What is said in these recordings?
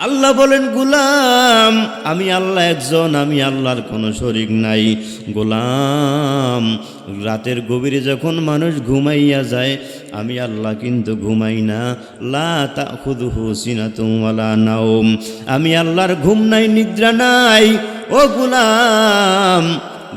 আল্লাহ বলেন, গোলাম আমি আল্লাহ একজন, আমি আল্লাহর কোনো শরীক নাই। গোলাম রাতের গভীরে যখন মানুষ ঘুমাইয়া যায়, আমি আল্লাহ কিন্তু ঘুমাই না। লা তাখুযুহু সিনাতুন ওয়ালা নাওম, আমি আল্লাহর ঘুম নাই, নিদ্রা নাই। ও গোলাম,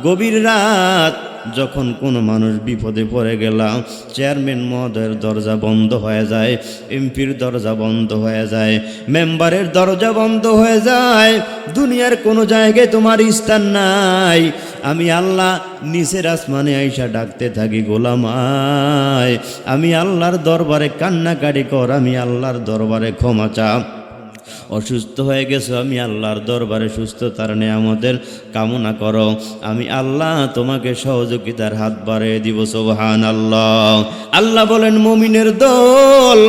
গভীর রাত যখন কোনো মানুষ বিপদে পড়ে গেলাম, চেয়ারম্যান মহোদয়ের দরজা বন্ধ হয়ে যায়, এমপির দরজা বন্ধ হয়ে যায়, মেম্বারের দরজা বন্ধ হয়ে যায়, দুনিয়ার কোনো জায়গায় তোমার স্থান নাই। আমি আল্লাহ নিচের আসমানে আইসা ডাকতে থাকি, গোলাম আয়, আমি আল্লাহর দরবারে কান্নাকাটি কর, আমি আল্লাহর দরবারে ক্ষমা চা। অসুস্থ হয়ে গেছো, আমি আল্লাহর দরবারে সুস্থতার নেয়ামতের কামনা করো, আমি আল্লাহ তোমাকে সহযোগিতার হাত বাড়িয়ে দিব। সুবহানাল্লাহ। আল্লাহ বলেন, মুমিনের দল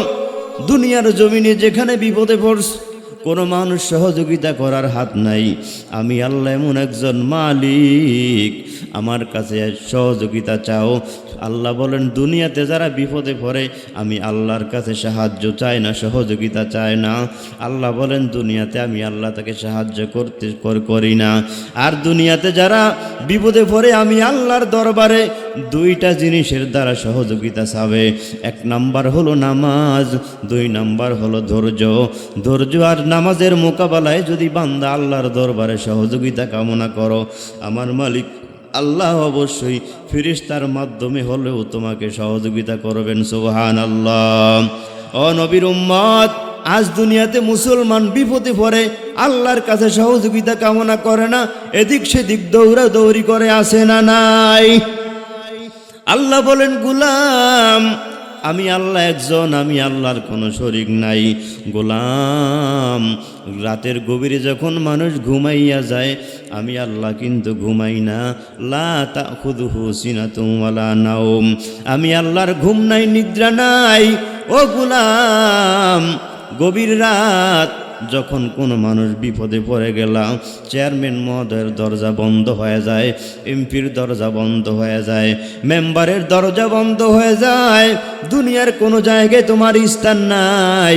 দুনিয়ার জমিনে যেখানে বিপদে পড়ছ, কোনো মানুষ সহযোগিতা করার হাত নাই, আমি আল্লাহ এমন একজন মালিক, আমার কাছে সহযোগিতা চাও। আল্লাহ বলেন, দুনিয়াতে যারা বিপদে পড়ে আমি আল্লাহর কাছে সাহায্য চাই না, সহযোগিতা চায় না। আল্লাহ বলেন, দুনিয়াতে আমি আল্লাহ তাকে সাহায্য করি না। আর দুনিয়াতে যারা বিপদে পড়ে আমি আল্লাহর দরবারে দুইটা জিনিসের দ্বারা সহযোগিতা চাবে। এক নাম্বার হলো নামাজ, দুই নাম্বার হলো ধৈর্য। ধৈর্য আর নামাজের মোকাবেলায় যদি বান্দা আল্লাহর দরবারে সহযোগিতা কামনা করো, আমার মালিক আল্লাহ অবশ্যই ফেরেশতার মাধ্যমে হলেও তোমাকে সহযোগিতা করবেন। সুবহানাল্লাহ। ও নবীর উম্মত, আজ দুনিয়াতে মুসলমান বিপদে পড়ে আল্লাহর কাছে সহযোগিতা কামনা করে না, এদিক সেদিক দৌড়াদৌড়ি করে, আসে না নাই? আল্লাহ বলেন, গোলাম আমি আল্লাহ একজন, আমি আল্লাহর কোনো শরীক নাই। গোলাম রাতের গভীরে যখন মানুষ ঘুমাইয়া যায়, আমি আল্লাহ কিন্তু ঘুমাই না। লা তাখুযুহু সিনাতুন ওয়ালা নাওম, আমি আল্লাহর ঘুম নাই, নিদ্রা নাই। ও গোলাম, গভীর রাত যখন কোনো মানুষ বিপদে পড়ে গেলাম, চেয়ারম্যান মহোদয়ের দরজা বন্ধ হয়ে যায়, এমপির দরজা বন্ধ হয়ে যায়, মেম্বারের দরজা বন্ধ হয়ে যায়, দুনিয়ার কোনো জায়গায় তোমার স্থান নাই,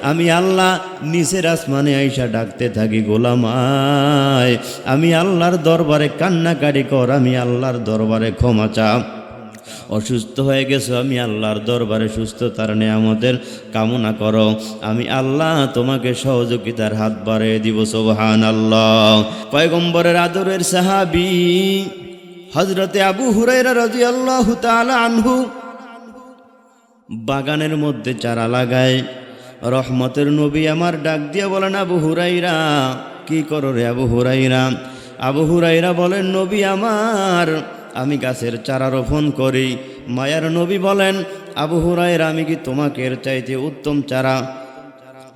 আমি আল্লাহ নিচের আসমানে আইসা ডাকতে থাকি, গোলাম আয়, আমি আল্লাহর দরবারে কান্নাকাটি কর, আমি আল্লাহর দরবারে ক্ষমা চা। অসুস্থ হয়ে গেছো, আমি আল্লাহর দরবারে সুস্থতার নেয়ামতের কামনা করো, আমি আল্লাহ তোমাকে সহযোগিতার হাত বাড়িয়ে দিব। সুবহানাল্লাহ। পয়গম্বরের আদরের সাহাবী হযরতে আবু হুরায়রা রাদিয়াল্লাহু তাআলা আনহু বাগানের মধ্যে চারা লাগায়। রহমতের নবী আমার ডাক দিয়ে বলেন, আবু হুরায়রা কি করো রে আবু হুরায়রা? আবু হুরায়রা বলেন, নবী আমার, আমি গাছের চারা রোপণ করি। মায়ার নবী বলেন, আবু হুরায়রা আমি কি তোমাকে এর চাইতে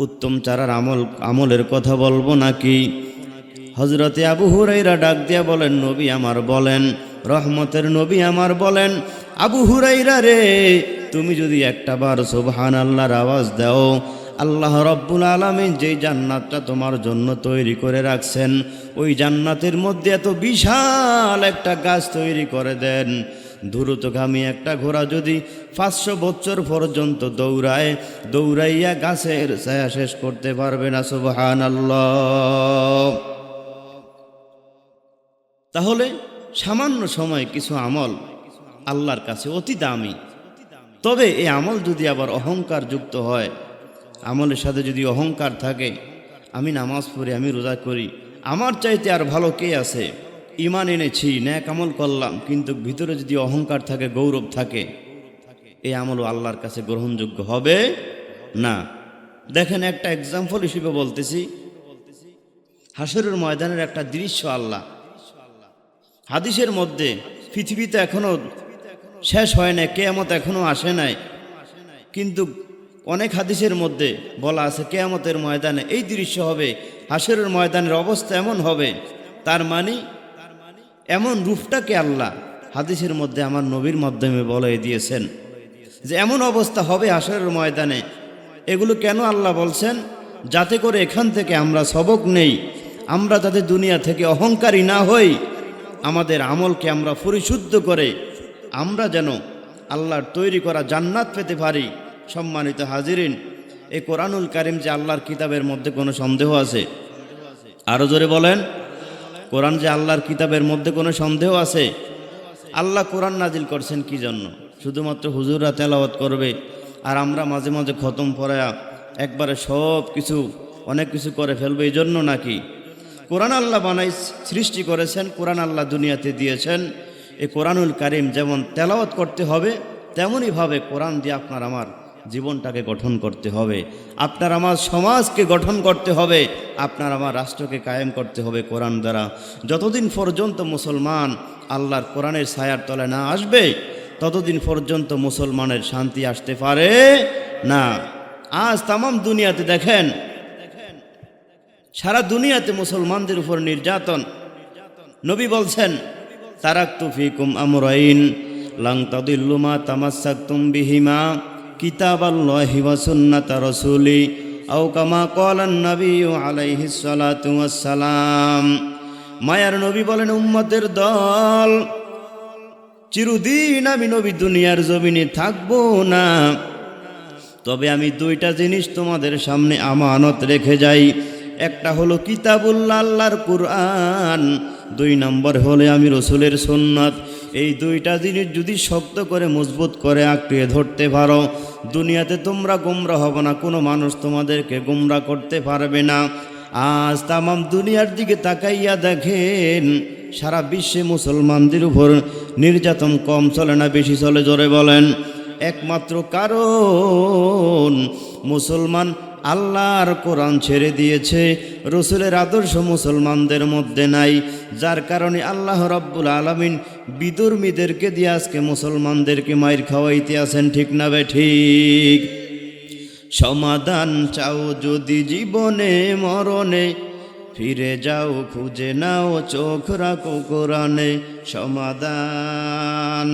উত্তম চারার আমলের কথা বলবো নাকি? হযরতে আবু হুরায়রা ডাক দিয়া বলেন, নবী আমার বলেন। রহমতের নবী আমার বলেন, আবু হুরায়রা রে, তুমি যদি একটা বার সুবহানাল্লাহর আওয়াজ দাও, আল্লাহ রব্বুল আলামিন যেই জান্নাতটা তোমার জন্য তৈরি করে রাখছেন, ওই জান্নাতের মধ্যে এত বিশাল একটা গাছ তৈরি করে দেন, দ্রুতগামী একটা ঘোড়া যদি 500 বছর পর্যন্ত দৌড়াইয়া গাছের ছায়া শেষ করতে পারবে না। সুবহানাল্লাহ। তাহলে সামান্য সময় কিছু আমল আল্লাহর কাছে অতি দামি। তবে এই আমল যদি আবার অহংকার যুক্ত হয়, আমলের সাথে যদি অহংকার থাকে, আমি নামাজ পড়ি, আমি রোজা করি, আমার চাইতে আর ভালো কে আছে, ঈমান এনেছি, নেক আমল করলাম, কিন্তু ভিতরে যদি অহংকার থাকে, গৌরব থাকে, এই আমলও আল্লাহর কাছে গ্রহণযোগ্য হবে না। দেখেন, একটা এক্সাম্পল হিসেবে বলতেছি, হাসরের ময়দানের একটা দৃশ্য। আল্লাহ হাদিসের মধ্যে, পৃথিবীতে এখনো শেষ হয় না, কিয়ামত এখনো আসে নাই, কিন্তু অনেক হাদিসের মধ্যে বলা আছে কিয়ামতের ময়দানে এই দৃশ্য হবে, হাসরের ময়দানের অবস্থা এমন হবে। তার মানে এমন রূপটাকে আল্লাহ হাদিসের মধ্যে আমার নবীর মাধ্যমে বলে দিয়েছেন যে এমন অবস্থা হবে হাসরের ময়দানে। এগুলো কেন আল্লাহ বলছেন? যাতে করে এখান থেকে আমরা সবক নেই, আমরা যাতে দুনিয়া থেকে অহংকারী না হই, আমাদের আমলকে আমরা পরিশুদ্ধ করে আমরা যেন আল্লাহর তৈরি করা জান্নাত পেতে পারি। সম্মানিত হাজিরিন, এই কোরআনুল কারীম যে আল্লাহর কিতাবের মধ্যে কোনো সন্দেহ আছে? আরো জোরে বলেন, কোরআন যে আল্লাহর কিতাবের মধ্যে কোনো সন্দেহ আছে? আল্লাহ কোরআন নাজিল করছেন কি জন্য? শুধুমাত্র হুজুররা তেলাওয়াত করবে আর আমরা মাঝে মাঝে খতম পড়া একবারে সব কিছু অনেক কিছু করে ফেলবে এই জন্য নাকি? কোরআন আল্লাহ বানাই সৃষ্টি করেছেন, কোরআন আল্লাহ দুনিয়াতে দিয়েছেন। এই কোরআনুল কারীম যেমন তেলাওয়াত করতে হবে, তেমনইভাবে কোরআন দিয়ে আপনার আমার জীবনটাকে গঠন করতে হবে, আপনার আমার সমাজকে গঠন করতে হবে, আপনার আমার রাষ্ট্রকে কায়েম করতে হবে কোরআন দ্বারা। যতদিন পর্যন্ত মুসলমান আল্লাহর কোরআনের ছায়ার তলে না আসবে, ততদিন পর্যন্ত মুসলমানের শান্তি আসতে পারে না। আজ তামাম দুনিয়াতে দেখেন, সারা দুনিয়াতে মুসলমানদের উপর নির্যাতন। নবী বলছেন, তারাকতু ফিকুম আমরাইন লাং তাদিল্লু মা তামাসসাকতুম বিহিমা কিতাবাল্লাহি ওয়া সুন্নাতা রাসূলি আও কামা ক্বালান নাবিয়্যু আলাইহিস সালাতু ওয়াস সালাম। মায়ার নবী বলেন, উম্মতের দল, চিরদিন আমি নবী দুনিয়ার জমিনে থাকবো না, তবে আমি দুইটা জিনিস তোমাদের সামনে আমানত রেখে যাই। একটা হলো কিতাবুল্লাহ, আল্লাহর কুরআন, 2 নম্বর হলে আমি রসুলের সুন্নাত। এই দুইটা জিনিস যদি শক্ত করে মজবুত করে আঁকড়িয়ে ধরতে পারো, দুনিয়াতে তোমরা গোমরা হবে না, কোনো মানুষ তোমাদেরকে গোমরা করতে পারবে না। আজ তামাম দুনিয়ার দিকে তাকাইয়া দেখেন, সারা বিশ্বে মুসলমানদের উপর নির্যাতন কম চলে না বেশি চলে? জোরে বলেন। একমাত্র কারণ মুসলমান আল্লাহর কোরআন ছেড়ে দিয়েছে, রসুলের আদর্শ মুসলমানদের মধ্যে নাই, যার কারণে আল্লাহ রাব্বুল আলামিন বিধর্মীদেরকে দিয়ে আজকে মুসলমানদেরকে মাইর খাওয়াইতে আছেন। ঠিক না বে ঠিক? সমাধান চাও যদি জীবনে মরণে, ফিরে যাও খুঁজে নাও চোখ রাখো কোরআনে। সমাধান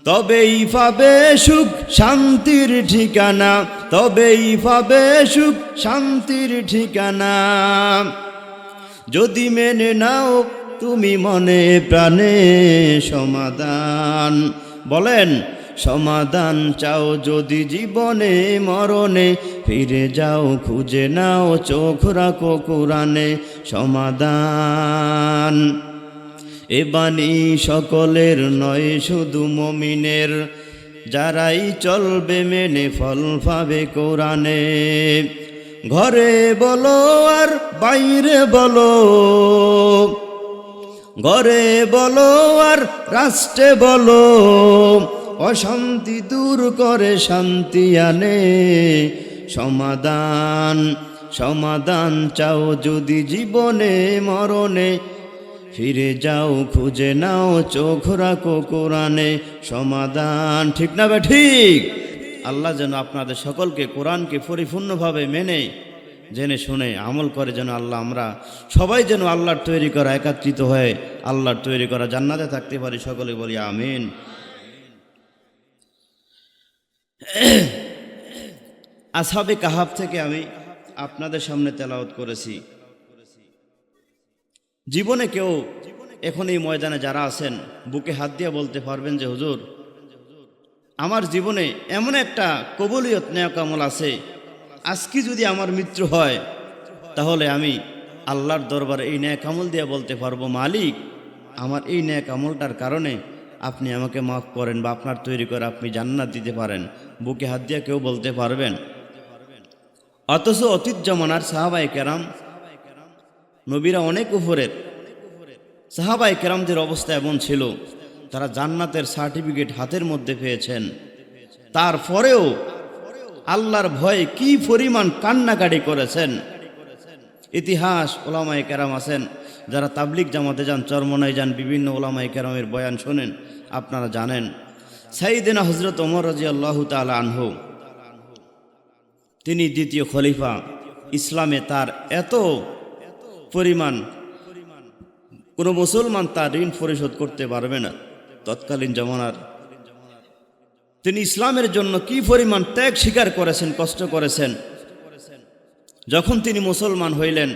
তবেই পাবে সুখ শান্তির ঠিকানা, তবেই পাবে সুখ শান্তির ঠিকানা, যদি মেনে নাও তুমি মনে প্রাণে। সমাধান বলেন, সমাধান চাও যদি জীবনে মরণে, ফিরে যাও খুঁজে নাও চোখ রাখো কোরআনে। সমাধান এ বাণী সকলের নয় শুধু মুমিনের, যারাই চলবে মেনে ফল পাবে কোরআনে। ঘরে বলো আর বাইরে বলো, ঘরে বলো আর রাষ্ট্রে বলো, অশান্তি দূর করে শান্তি আনে। সমাধান সমাধান চাও যদি জীবনে মরণে, ফিরে যাও খুঁজে নাও চোখ রাখো কোরআনে। সমাধান। ঠিক না বে ঠিক? আল্লাহ যেন আপনাদের সকলকে কোরআনকে পরিপূর্ণভাবে মেনে জেনে শুনে আমল করে, যেন আল্লাহ আমরা সবাই যেন আল্লাহর তৈরি করা একত্রিত হয়ে আল্লাহর তৈরি করা জান্নাতে থাকতে পারি। সকলে বলি আমিন। আসহাবে কাহাফ থেকে আমি আপনাদের সামনে তেলাওয়াত করেছি। জীবনে কেউ এখন এই ময়দানে যারা আছেন, বুকে হাত দিয়ে বলতে পারবেন যে হুজুর, আমার জীবনে এমন একটা কবুলিয়ত নেক আমল আছে, আজকে যদি আমার মৃত্যু হয় তাহলে আমি আল্লাহর দরবারে এই নেক আমল দিয়ে বলতে পারবো, মালিক আমার এই নেক আমলটার কারণে আপনি আমাকে মাফ করেন, বা আপনার তৈরি করে আপনি জান্নাত দিতে পারেন। বুকে হাত দিয়ে কেউ বলতে পারবেন? অথচ অতীত জমানার সাহাবায়ে কেরাম, নবীরা অনেক উপরের, সাহাবায়ে কেরামদের অবস্থা এমন ছিল, তারা জান্নাতের সার্টিফিকেট হাতের মধ্যে পেয়েছেন, তারপরেও আল্লাহর ভয়ে কি পরিমাণ কান্নাকাটি করেছেন। ইতিহাস ওলামায়ে কেরাম আছেন, যারা তাবলিগ জামাতে যান, চরমনায় যান, বিভিন্ন ওলামায়ে কেরামের বয়ান শোনেন, আপনারা জানেন সাইয়েদনা হযরত ওমর রাদিয়াল্লাহু তাআলা আনহু, তিনি দ্বিতীয় খলিফা। ইসলামে তার এত পরিমাণ কোনো মুসলমান তার ঋণ পরিশোধ করতে পারবে না। তৎকালীন জমানার তিনি ইসলামের জন্য কি পরিমাণ ত্যাগ স্বীকার করেছেন, কষ্ট করেছেন। যখন তিনি মুসলমান হইলেন,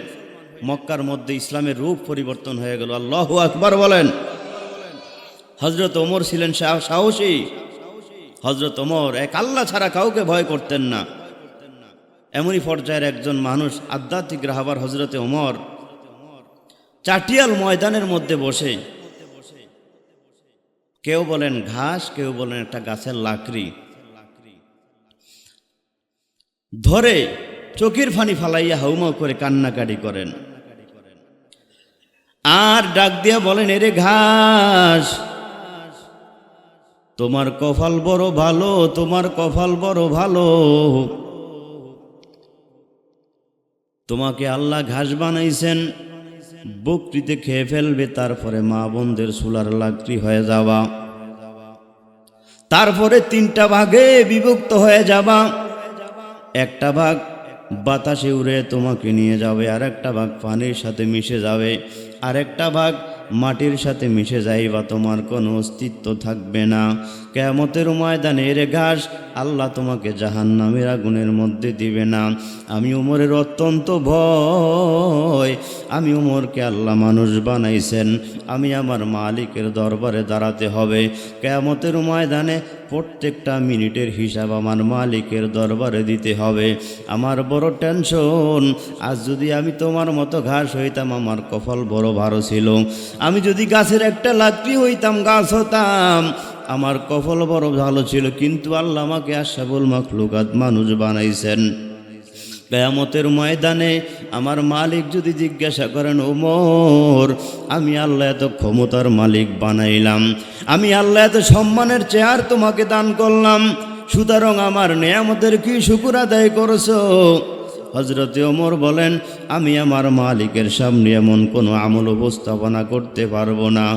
মক্কার মধ্যে ইসলামের রূপ পরিবর্তন হয়ে গেল। আল্লাহু আকবার বলেন। হযরত ওমর ছিলেন সাহসী। হযরত ওমর এক আল্লাহ ছাড়া কাউকে ভয় করতেন না। এমনই পর্যায়ের একজন মানুষ আধ্যাত্মিক রাহবার হজরতে ওমর চাটিয়াল ময়দানের মধ্যে বসে, কেউ বলেন ঘাস, কেউ বলেন একটা গাছের লাকড়ি ধরে চোখের ফানি ফালাইয়া হাউমাউ করে কান্নাকাটি করেন আর ডাক দিয়া বলেন, এরে ঘাস, তোমার কপাল বড় ভালো, তোমার কপাল বড় ভালো, তোমাকে আল্লাহ ঘাস বানাইছেন, বকরিতে খেয়ে ফেলবে, তারপরে মা বোনদের চুলার লাকড়ি হয়ে যাবা, তারপরে 3টা ভাগে বিভক্ত হয়ে যাবা, একটা ভাগ বাতাসে উড়ে তোমাকে নিয়ে যাবে, আর একটা ভাগ পানির সাথে মিশে যাবে, আর একটা ভাগ মাটির সাথে মিশে যাইবা, তোমার কোনো অস্তিত্ব থাকবে না। কিয়ামতের ময়দানে এর ঘাস আল্লাহ তোমাকে জাহান্নামের আগুনের মধ্যে দিবে না। আমি ওমরের অত্যন্ত ভয়, আমি ওমরকে আল্লাহ মানুষ বানাইছেন, আমি আমার মালিকের দরবারে দাঁড়াতে হবে। কিয়ামতের ময়দানে প্রত্যেকটা মিনিটের হিসাব আমার মালিকের দরবারে দিতে হবে। আমার বড় টেনশন, আজ যদি আমি তোমার মতো ঘাস হইতাম, আমার কপাল বড় ভালো ছিল। আমি যদি গাছের একটা লাকড়ি হইতাম, গাছ হতাম, আমার কপাল বড় ভালো ছিল, কিন্তু আল্লাহ আমাকে আশরাফুল মাখলুকাত মানুষ বানাইছেন। কিয়ামতের ময়দানে আমার মালিক যদি জিজ্ঞাসা করেন, ওমর, আমি আল্লাহ এত ক্ষমতার মালিক বানাইলাম, আমি আল্লাহ এত সম্মানের চেয়ার তোমাকে দান করলাম, সুতরাং আমার নেয়ামতের কি শুকর আদায় করছো? হজরতে ওমর বলেন, আমি আমার মালিকের সামনে এমন কোনো আমল উপস্থাপনা করতে পারবো না।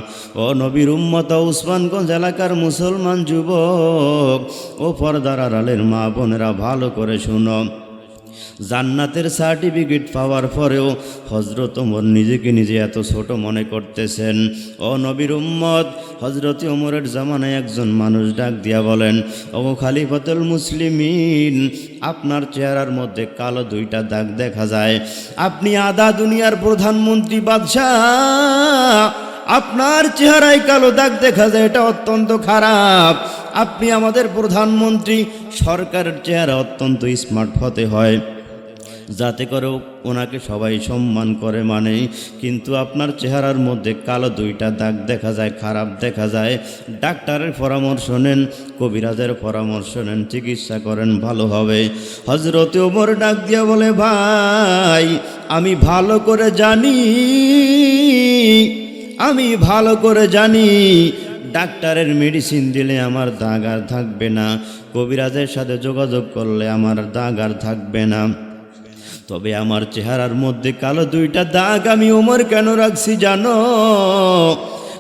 ও নবীর উম্মত, উসমানগঞ্জ এলাকার মুসলমান যুবক ও পর্দার আড়ালের মা বোনেরা, ভালো করে শুনো। জান্নাতের সার্টিফিকেট পাওয়ার পরেও হজরত ওমর নিজেকে নিজে এত ছোট মনে করতেছেন। ও নবীর উম্মত, হজরত ওমরের জামানায় একজন মানুষ ডাক দিয়া বলেন, ও খালিফাতুল মুসলিমিন, আপনার চেহারার মধ্যে কালো 2টা দাগ দেখা যায়, আপনি আধা দুনিয়ার প্রধানমন্ত্রী বাদশাহ, আপনার চেহারায় কালো দাগ দেখা যায়, এটা অত্যন্ত খারাপ। আপনি আমাদের প্রধানমন্ত্রী, সরকারের চেহারা অত্যন্ত স্মার্ট হতে হয় যাতে করে ওনাকে সবাই সম্মান করে, মানে, কিন্তু আপনার চেহারার মধ্যে কালো 2টা দাগ দেখা যায়, খারাপ দেখা যায়। ডাক্তারের পরামর্শ নেন, কবিরাজের পরামর্শ নেন, চিকিৎসা করেন, ভালো হবে। হজরতে ওমর ডাক দিয়া বলে, ভাই, আমি ভালো করে জানি, আমি ভালো করে জানি, ডাক্তারের মেডিসিন দিলে আমার দাগ আর থাকবে না, কবিরাজের সাথে যোগাযোগ করলে আমার দাগ আর থাকবে না, তবে আমার চেহারার মধ্যে কালো 2টা দাগ আমি ওমর কেন রাখছি জানো?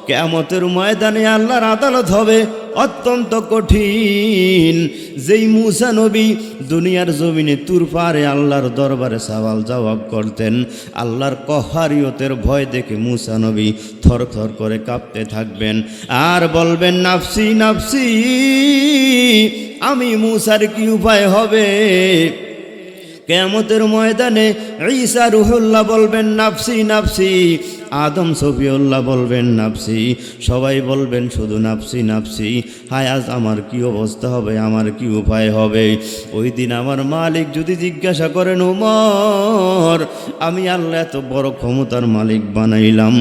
কিয়ামতের ময়দানে আল্লাহর আদালত হবে অত্যন্ত কঠিন। যেই মুসা নবী দুনিয়ার জমিনে তুর পারে আল্লাহর দরবারে সওয়াল জবাব করতেন, আল্লাহর কহারিয়তের ভয় দেখে মুসা নবী থর থর করে কাঁপতে থাকবেন আর বলবেন, নাফসি নাফসি, আমি মুসার কি উপায় হবে? কিয়ামতের ময়দানে ঈসা রুহুল্লাহ বলবেন, নাফসি নাফসি, আদম সফিউল্লাহ বলবেন, নাফসি, সবাই বলবেন শুধু নাফসি নাফসি। হায়, আজ আমার কি অবস্থা হবে, আমার কি উপায় হবে? ওই দিন আমার মালিক যদি জিজ্ঞাসা করেন, ওমর, আমি আল্লাহ এত বড় ক্ষমতার মালিক বানাইলাম,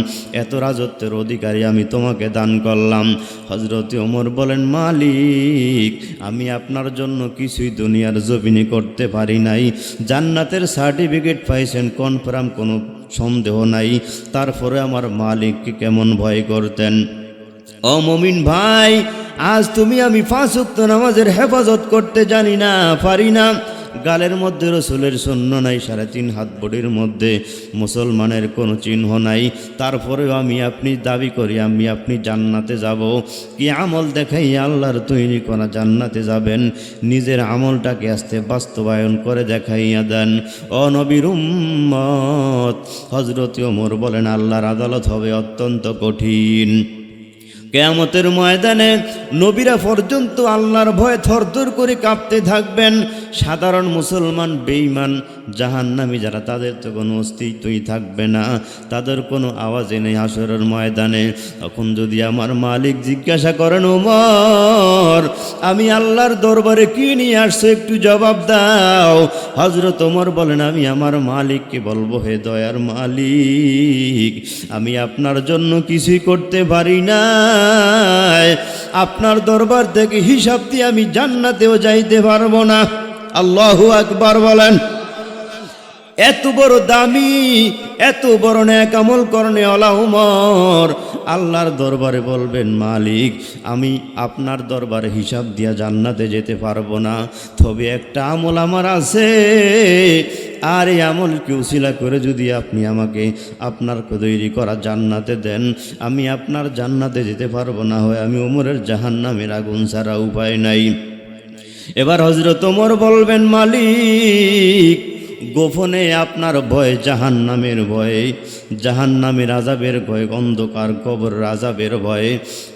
এত রাজত্বের অধিকারী আমি তোমাকে দান করলাম। হজরতে ওমর বলেন, মালিক, আমি আপনার জন্য কিছুই দুনিয়ার জমিনে করতে পারি নাই, জান্নাতের সার্টিফিকেট পাইছেন, কনফার্ম, কোনো সন্দেহ নাই, তারপরে আমার মালিককে কেমন ভয় করতেন? ও মুমিন ভাই, আজ তুমি আমি 5 ওয়াক্ত নামাজের হেফাজত করতে জানি না, পারি না, গালের মধ্যে রসুলের সুন্নাহ নাই, 3.5 হাত বডির মধ্যে মুসলমানের কোনো চিহ্ন নাই, তারপরেও আমি আপনি দাবি করি আমি আপনি জান্নাতে যাব। কি আমল দেখাই আল্লাহর তৈরি করা জান্নাতে যাবেন? নিজের আমলটাকে আস্তে বাস্তবায়ন করে দেখাইয়া দেন। ও নবীর উম্মত, হযরত ওমর বলেন, আল্লাহর আদালত হবে অত্যন্ত কঠিন। কিয়ামতের ময়দানে নবীরা পর্যন্ত আল্লাহর ভয়ে থরথর করে কাঁপতে থাকবেন। সাধারণ মুসলমান বেঈমান জাহান্নামী যারা, তাদের তো কোনো অস্তিত্বই থাকবে না, তাদের কোনো আওয়াজই নেই হাসরের ময়দানে। তখন যদি আমার মালিক জিজ্ঞাসা করেন, ওমর আমি আল্লাহর দরবারে কি নিয়ে আসছো, একটু জবাব দাও। হযরত ওমর বলেন, আমি আমার মালিককে বলবো, হে দয়ার মালিক, আমি আপনার জন্য কিছুই করতে পারি না, আপনার দরবার থেকে হিসাব দিয়ে আমি জান্নাতেও যাইতে পারবো না। আল্লাহু আকবার বলেন। এত বড় দামি, এত বড় নেক আমল করনে ওয়ালা ওমর আল্লাহর দরবারে বলবেন, মালিক আমি আপনার দরবারে হিসাব দিয়া জান্নাতে যেতে পারবো না, তবে একটা আমল আমার আছে, আর এই আমলকে উসিলা করে যদি আপনি আমাকে আপনার তৈরি করা জান্নাতে দেন, আমি আপনার জান্নাতে যেতে পারবো, না হয় আমি ওমরের জাহান্নামের আগুন ছাড়া উপায় নাই। এবার হযরত ওমর বলবেন, মালিক গোপনে আপনার ভয়, জাহান্নামের ভয়ে, জাহান্নামের আযাবের ভয়, অন্ধকার কবর আযাবের ভয়ে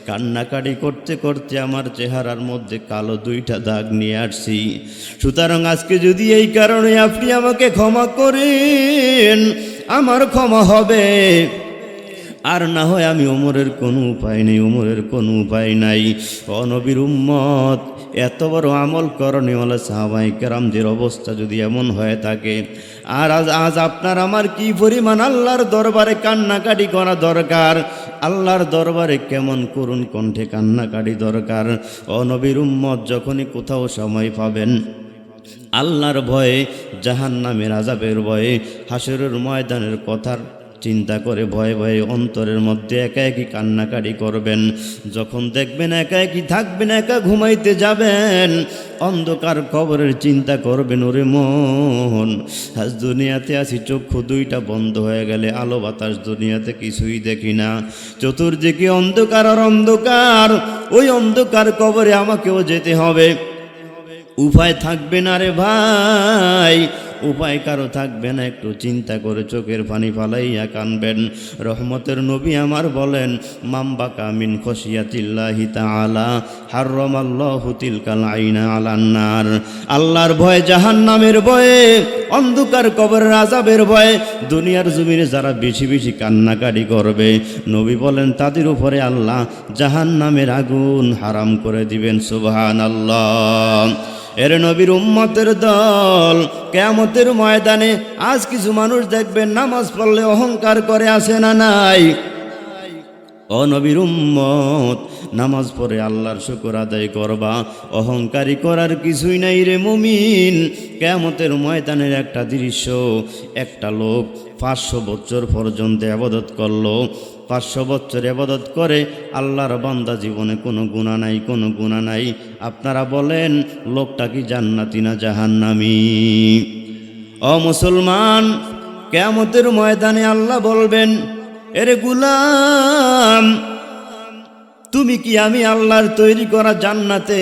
কান্নাকাটি করতে করতে আমার চেহারার মধ্যে কালো দুইটা দাগ নিয়ে আসছি। সুতরাং আজকে যদি এই কারণে আপনি আমাকে ক্ষমা করেন, আমার ক্ষমা হবে, আর না হয় আমি ওমরের কোনো উপায় নেই, ওমরের কোনো উপায় নাই। ও নবীর উম্মত, এত বড় আমল করণীওয়ালা সাহাবায়ে কেরামদের অবস্থা যদি এমন হয়ে থাকে, আর আজ আপনার আমার কি পরিমাণ আল্লাহর দরবারে কান্নাকাটি করা দরকার, আল্লাহর দরবারে কেমন করুণ কণ্ঠে কান্নাকাটি দরকার। ও নবীর উম্মত, যখনই কোথাও সময় পাবেন, আল্লাহর ভয়ে, জাহান্নামের আযাবের ভয়ে, হাসরের ময়দানের কথার চিন্তা করে ভয়ে ভয়ে অন্তরের মধ্যে একা একই কান্নাকাটি করবেন। যখন দেখবেন একা একই থাকবেন, একা ঘুমাইতে যাবেন, অন্ধকার কবরের চিন্তা করবেন, ওরে মন আজ দুনিয়াতে আছি, চক্ষু দুইটা বন্ধ হয়ে গেলে আলো বাতাস দুনিয়াতে কিছুই দেখি না, চতুর্দিকে অন্ধকার আর অন্ধকার, ওই অন্ধকার কবরে আমাকেও যেতে হবে, উপায় থাকবে না রে ভাই, উপায় কারো থাকবে না। একটু চিন্তা করে চোখের পানি ফালাইয়া কানবেন। রহমতের নবী আমার বলেন, মামবাকা মিন খশিয়াতিল্লাহি তাআলা হারামাল্লাহু তিলকাল আইনা আলান নার। আল্লাহর ভয়, জাহান্নামের ভয়ে, অন্ধকার কবরের আযাবের ভয়ে দুনিয়ার জমিনে যারা বেশি বেশি কান্নাকাটি করবে, নবী বলেন তাদের উপরে আল্লাহ জাহান্নামের আগুন হারাম করে দিবেন। সুবহানাল্লাহ। এর নবীর উম্মতের দল, কিয়ামতের ময়দানে আজ কিছু মানুষ দেখবেন নামাজ পড়লে অহংকার করে, আসে না নাই? ও নবীর উম্মত, নামাজ পড়ে আল্লাহর শুকর আদায় করবা, অহংকারী করার কিছুই নাই রে মুমিন। কিয়ামতের ময়দানের একটা দৃশ্য, একটা লোক 500 বছর পর্যন্ত ইবাদত করলো, 500 বছর ইবাদত করে আল্লাহর বান্দা, জীবনে কোনো গুনাহ নাই, কোনো গুনাহ নাই। আপনারা বলেন লোকটা কি জান্নাতি না জাহান্নামী? ও মুসলমান, কিয়ামতের ময়দানে আল্লাহ বলবেন, এরে গোলাম, তুমি কি আমি আল্লাহর তৈরি করা জান্নাতে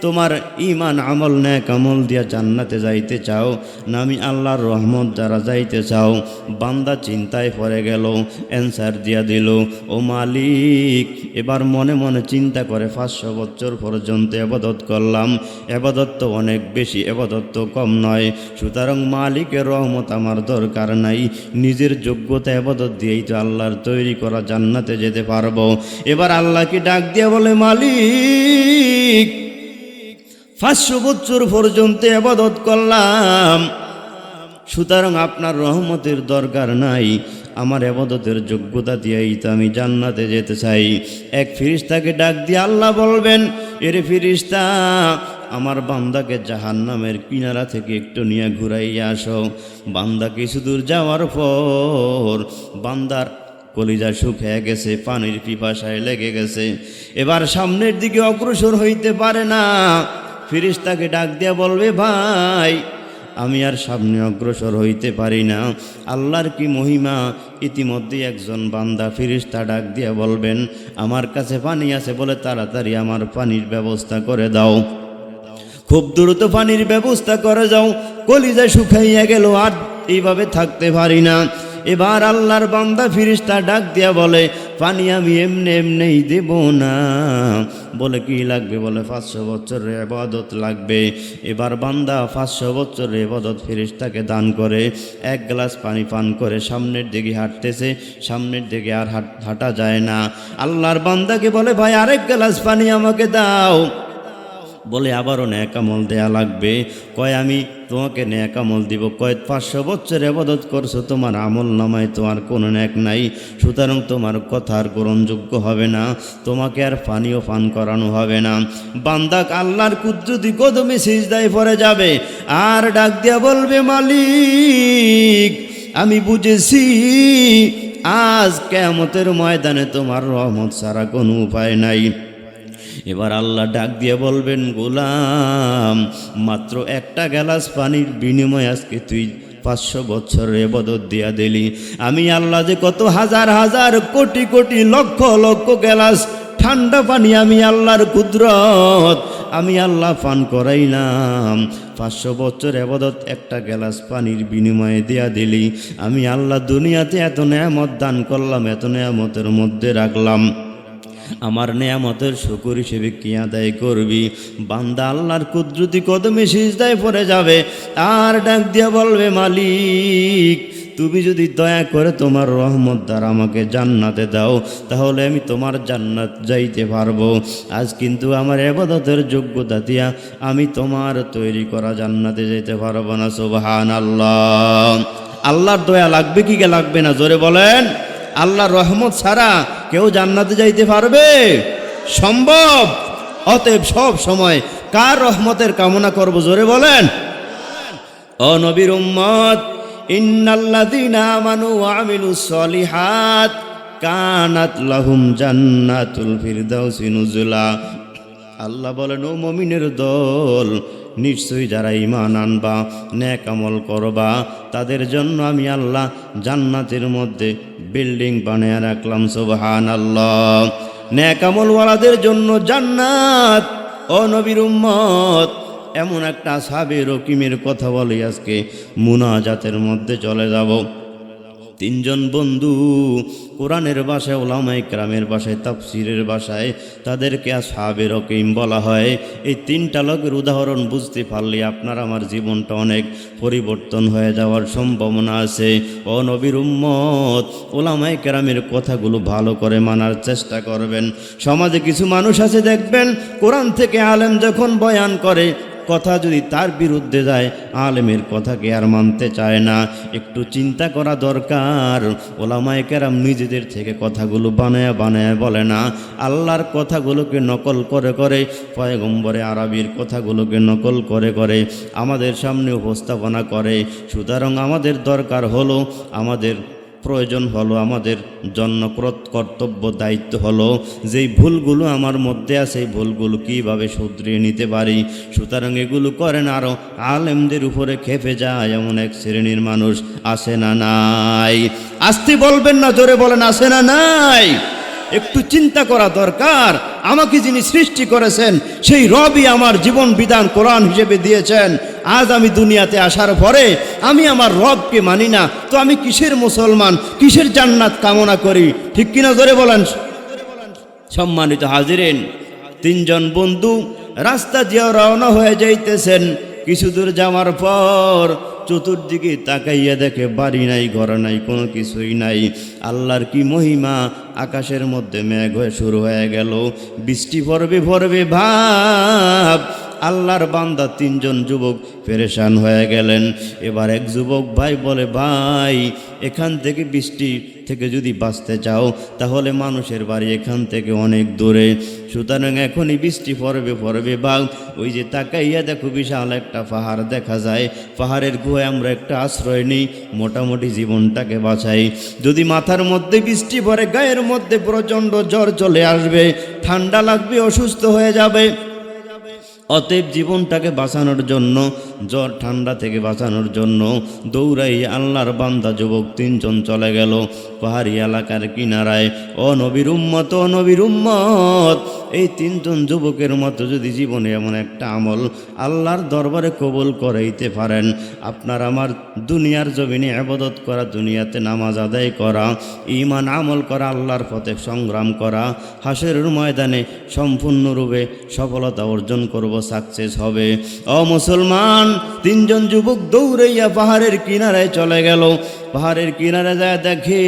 তোমার ঈমান আমল নেক আমল দিয়া জান্নাতে যাইতে চাও, না আমি আল্লাহর রহমত দ্বারা যাইতে চাও? বান্দা চিন্তায় পড়ে গেল, অ্যান্সার দিয়া দিল, ও মালিক। এবার মনে মনে চিন্তা করে, 500 বছর পর্যন্ত ইবাদত করলাম, ইবাদত তো অনেক বেশি, ইবাদত তো কম নয়, সুতরাং মালিকের রহমত আমার দরকার নাই, নিজের যোগ্যতা ইবাদত দিয়েই তো আল্লাহর তৈরি করা জান্নাতে যেতে পারবো। এবার আল্লাহকে ডাক দিয়ে বলে, মালিক 500 বছর পর্যন্ত ইবাদত করলাম, সুতরাং আপনার রহমতের দরকার নাই, আমার ইবাদতের যোগ্যতা দিয়েই তো আমি জান্নাতে যেতে চাই। এক ফেরেশতাকে ডাক দিয়ে আল্লাহ বলবেন, এর ফেরেশতা, আমার বান্দাকে জাহান্নামের কিনারা থেকে একটু নিয়ে ঘুরাইয়া আসো। বান্দা কিছু দূর যাওয়ার পর বান্দার কলিজা শুকিয়ে গেছে, পানির পিপাসায় লেগে গেছে, এবার সামনের দিকে অগ্রসর হইতে পারে না। ফেরেশতাকে ডাক দিয়া বলবে, ভাই আমি আর সামনে অগ্রসর হইতে পারি না। আল্লাহর কি মহিমা! ইতিমধ্যে একজন বান্দা ফেরেশতা ডাক দিয়া বলবেন, আমার কাছে পানি আছে, বলে তাড়াতাড়ি আমার পানির ব্যবস্থা করে দাও, খুব দ্রুত পানির ব্যবস্থা করে যাও, কলিজা শুকাইয়া গেল, আর এইভাবে থাকতে পারি না। এবার আল্লাহর বান্দা ফেরেশতা ডাক দিয়া বলে, পানি আমি এমনি এমনিই দেব না। বলে কি লাগবে? বলে 500 বছরের ইবাদত লাগবে। এবার বান্দা 500 বছরের ইবাদত ফেরেশতাকে দান করে 1 গ্লাস পানি পান করে সামনের দিকে হাঁটতেছে, সামনের দিকে আর হাঁটা যায় না। আল্লাহর বান্দাকে বলে ভাই আরেক গ্লাস পানি আমাকে দাও। বলে আবারও নেক আমল দেয়া লাগবে। কয় আমি তোমাকে নেক আমল দিব। কয় 500 বছর ইবাদত করছো, তোমার আমল নামায় তোমার কোনো নেক নাই, সুতরাং তোমার কথা আর গ্রহণযোগ্য হবে না, তোমাকে আর পানিও পান করানো হবে না। বান্দা আল্লাহর কুদরতি কদমে সিজদায় পড়ে যাবে আর ডাক দিয়া বলবে মালিক আমি বুঝেছি আজ কিয়ামতের ময়দানে তোমার রহমত ছাড়া কোনো উপায় নাই। এবার আল্লাহ ডাক দিয়ে বলবেন গোলাম মাত্র একটা গ্লাস পানির বিনিময়ে আজকে তুই 500 বছরের ইবাদত দিয়া দিলি। আমি আল্লাহ যে কত হাজার হাজার কোটি কোটি লক্ষ লক্ষ গ্লাস ঠান্ডা পানি আমি আল্লাহর কুদরত আমি আল্লাহ পান করাইলাম। 500 বছর ইবাদত একটা গ্লাস পানির বিনিময়ে দিয়া দিলি। আমি আল্লাহ দুনিয়াতে এত নেয়ামত দান করলাম, এত নেয়ামতের মধ্যে রাখলাম, আমার নেয়ামতের শুকর হিসেবে কি আদায় করবি? বান্দা আল্লাহর কুদরতি কদমে সিজদায় পড়ে যাবে আর ডাক দিয়া বলবে মালিক তুমি যদি দয়া করে তোমার রহমত দ্বারা আমাকে জান্নাতে দাও তাহলে আমি তোমার জান্নাত যাইতে পারবো। আজ কিন্তু আমার ইবাদতের যোগ্যতা দিয়া আমি তোমার তৈরি করা জান্নাতে যাইতে পারবো না। সুবহানাল্লাহ। আল্লাহর দয়া লাগবে কি লাগবে না? জোরে বলেন। আল্লাহর রহমত ছাড়া কেউ জান্নাতে যাইতে পারবে? সম্ভব। অতএব সব সময় কার রহমতের কামনা করব? জোরে বলেন। ও নবীর উম্মত ইন্নাল্লাযীনা আমানু ওয়া আমিলুস সলিহাত কানাত লাহুম জান্নাতুল ফিরদাউসি নুজুলা। আল্লাহ বলেন ও মুমিনের দল নিশ্চয়ই যারা ঈমান আনবা নেক আমল করবা তাদের জন্য আমি আল্লাহ জান্নাতের মধ্যে বিল্ডিং বানিয়ে রাখলাম। সুবহানাল্লাহ। নেক আমলওয়ালাদের জন্য জান্নাত। ও নবীর উম্মত এমন একটা আসহাবে রকিমের কথা বলি আজকে মুনাজাতের মধ্যে চলে যাব। 3 জন বন্ধু কোরআনের ভাষায় উলামায়ে কেরামের ভাষায় তাফসীরের ভাষায় তাদেরকে আসহাবে রকিম বলা হয়। এই 3টা লোকের উদাহরণ বুঝতে পারলে আপনার আমার জীবনটা অনেক পরিবর্তন হয়ে যাওয়ার সম্ভাবনা আছে। ও নবীর উম্মত উলামায়ে কেরামের কথাগুলো ভালো করে মানার চেষ্টা করবেন। সমাজে কিছু মানুষ আছে দেখবেন কোরআন থেকে আলেম যখন বয়ান করে কথা যদি তার বিরুদ্ধে যায় আলেমের কথাকে আর মানতে চায় না। একটু চিন্তা করা দরকার। ওলামায়ে কেরাম নিজেদের থেকে কথাগুলো বানায়া বানায়া বলে না, আল্লাহর কথাগুলোকে নকল করে করে পয়গম্বরে আরবির কথাগুলোকে নকল করে করে আমাদের সামনে উপস্থাপনা করে। সুতরাং আমাদের দরকার হলো, আমাদের প্রয়োজন হলো, আমাদের জন্য কর্তব্য দায়িত্ব হলো যেই ভুলগুলো আমার মধ্যে আছে এই ভুলগুলো কীভাবে শুধরিয়ে নিতে পারি। সুতরাং এগুলো করেন আরও আলেমদের উপরে খেপে যায় এমন এক শ্রেণীর মানুষ আছে না নাই? আসতে বলবেন না, জোরে বলেন আছে না নাই? একটু চিন্তা করা দরকার। আমাকে যিনি সৃষ্টি করেছেন সেই রবই আমার জীবন বিধান কোরআন হিসেবে দিয়েছেন। আজ আমি দুনিয়াতে আসার পরে আমি আমার রবকে মানি না, তো আমি কিসের মুসলমান, কিসের জান্নাত কামনা করি? ঠিক কিনা জোরে বলেন। সম্মানিত হাজিরিন, 3 জন বন্ধু রাস্তা দিয়ে রওনা হয়ে যাইতেছেন। কিছু দূর যাওয়ার পর চতুর্দিকে তাকাইয়া দেখে বাড়ি নাই, ঘর নাই, কোনো কিছুই নাই। আল্লাহর কি মহিমা! আকাশের মধ্যে মেঘ হয়ে শুরু হয়ে গেল, বৃষ্টি পড়বে পড়বে ভাব। আল্লাহর বান্দা 3 জন যুবক পেরেশান হয়ে গেলেন। এবার এক যুবক ভাই বলে, ভাই এখান থেকে বৃষ্টি থেকে যদি বাঁচতে চাও তাহলে মানুষের বাড়ি এখান থেকে অনেক দূরে, সুতরাং এখনই বৃষ্টি পড়বে পড়বে ভাগ। ওই যে তাকাইয়া দেখো বিশাল একটা পাহাড় দেখা যায়, পাহাড়ের গুহায় আমরা একটা আশ্রয় নিই, মোটামুটি জীবনটাকে বাঁচাই। যদি মাথার মধ্যে বৃষ্টি পড়ে গায়ের মধ্যে প্রচণ্ড জ্বর চলে আসবে, ঠান্ডা লাগবে, অসুস্থ হয়ে যাবে। অতএব জীবনটাকে বাঁচানোর জন্য, জ্বর ঠান্ডা থেকে বাঁচানোর জন্য দৌড়াই আল্লাহর বান্দা যুবক 3 জন চলে গেল পাহাড়ি এলাকার কিনারায়। ও নবীর উম্মত, ও নবীর উম্মত, এই তিনজন যুবকের মতো যদি জীবনে এমন একটা আমল আল্লাহর দরবারে কবুল করাইতে পারেন, আপনার আমার দুনিয়ার জমিনে ইবাদত করা, দুনিয়াতে নামাজ আদায় করা, ঈমান আমল করা, আল্লাহর পথে সংগ্রাম করা, হাসরের ময়দানে সম্পূর্ণরূপে সফলতা অর্জন করব, সাকসেস হবে। ও মুসলমান, তিনজন যুবক দৌড়াইয়া পাহাড়ের কিনারায় চলে গেল। পাহাড়ের কিনারে যায় দেখে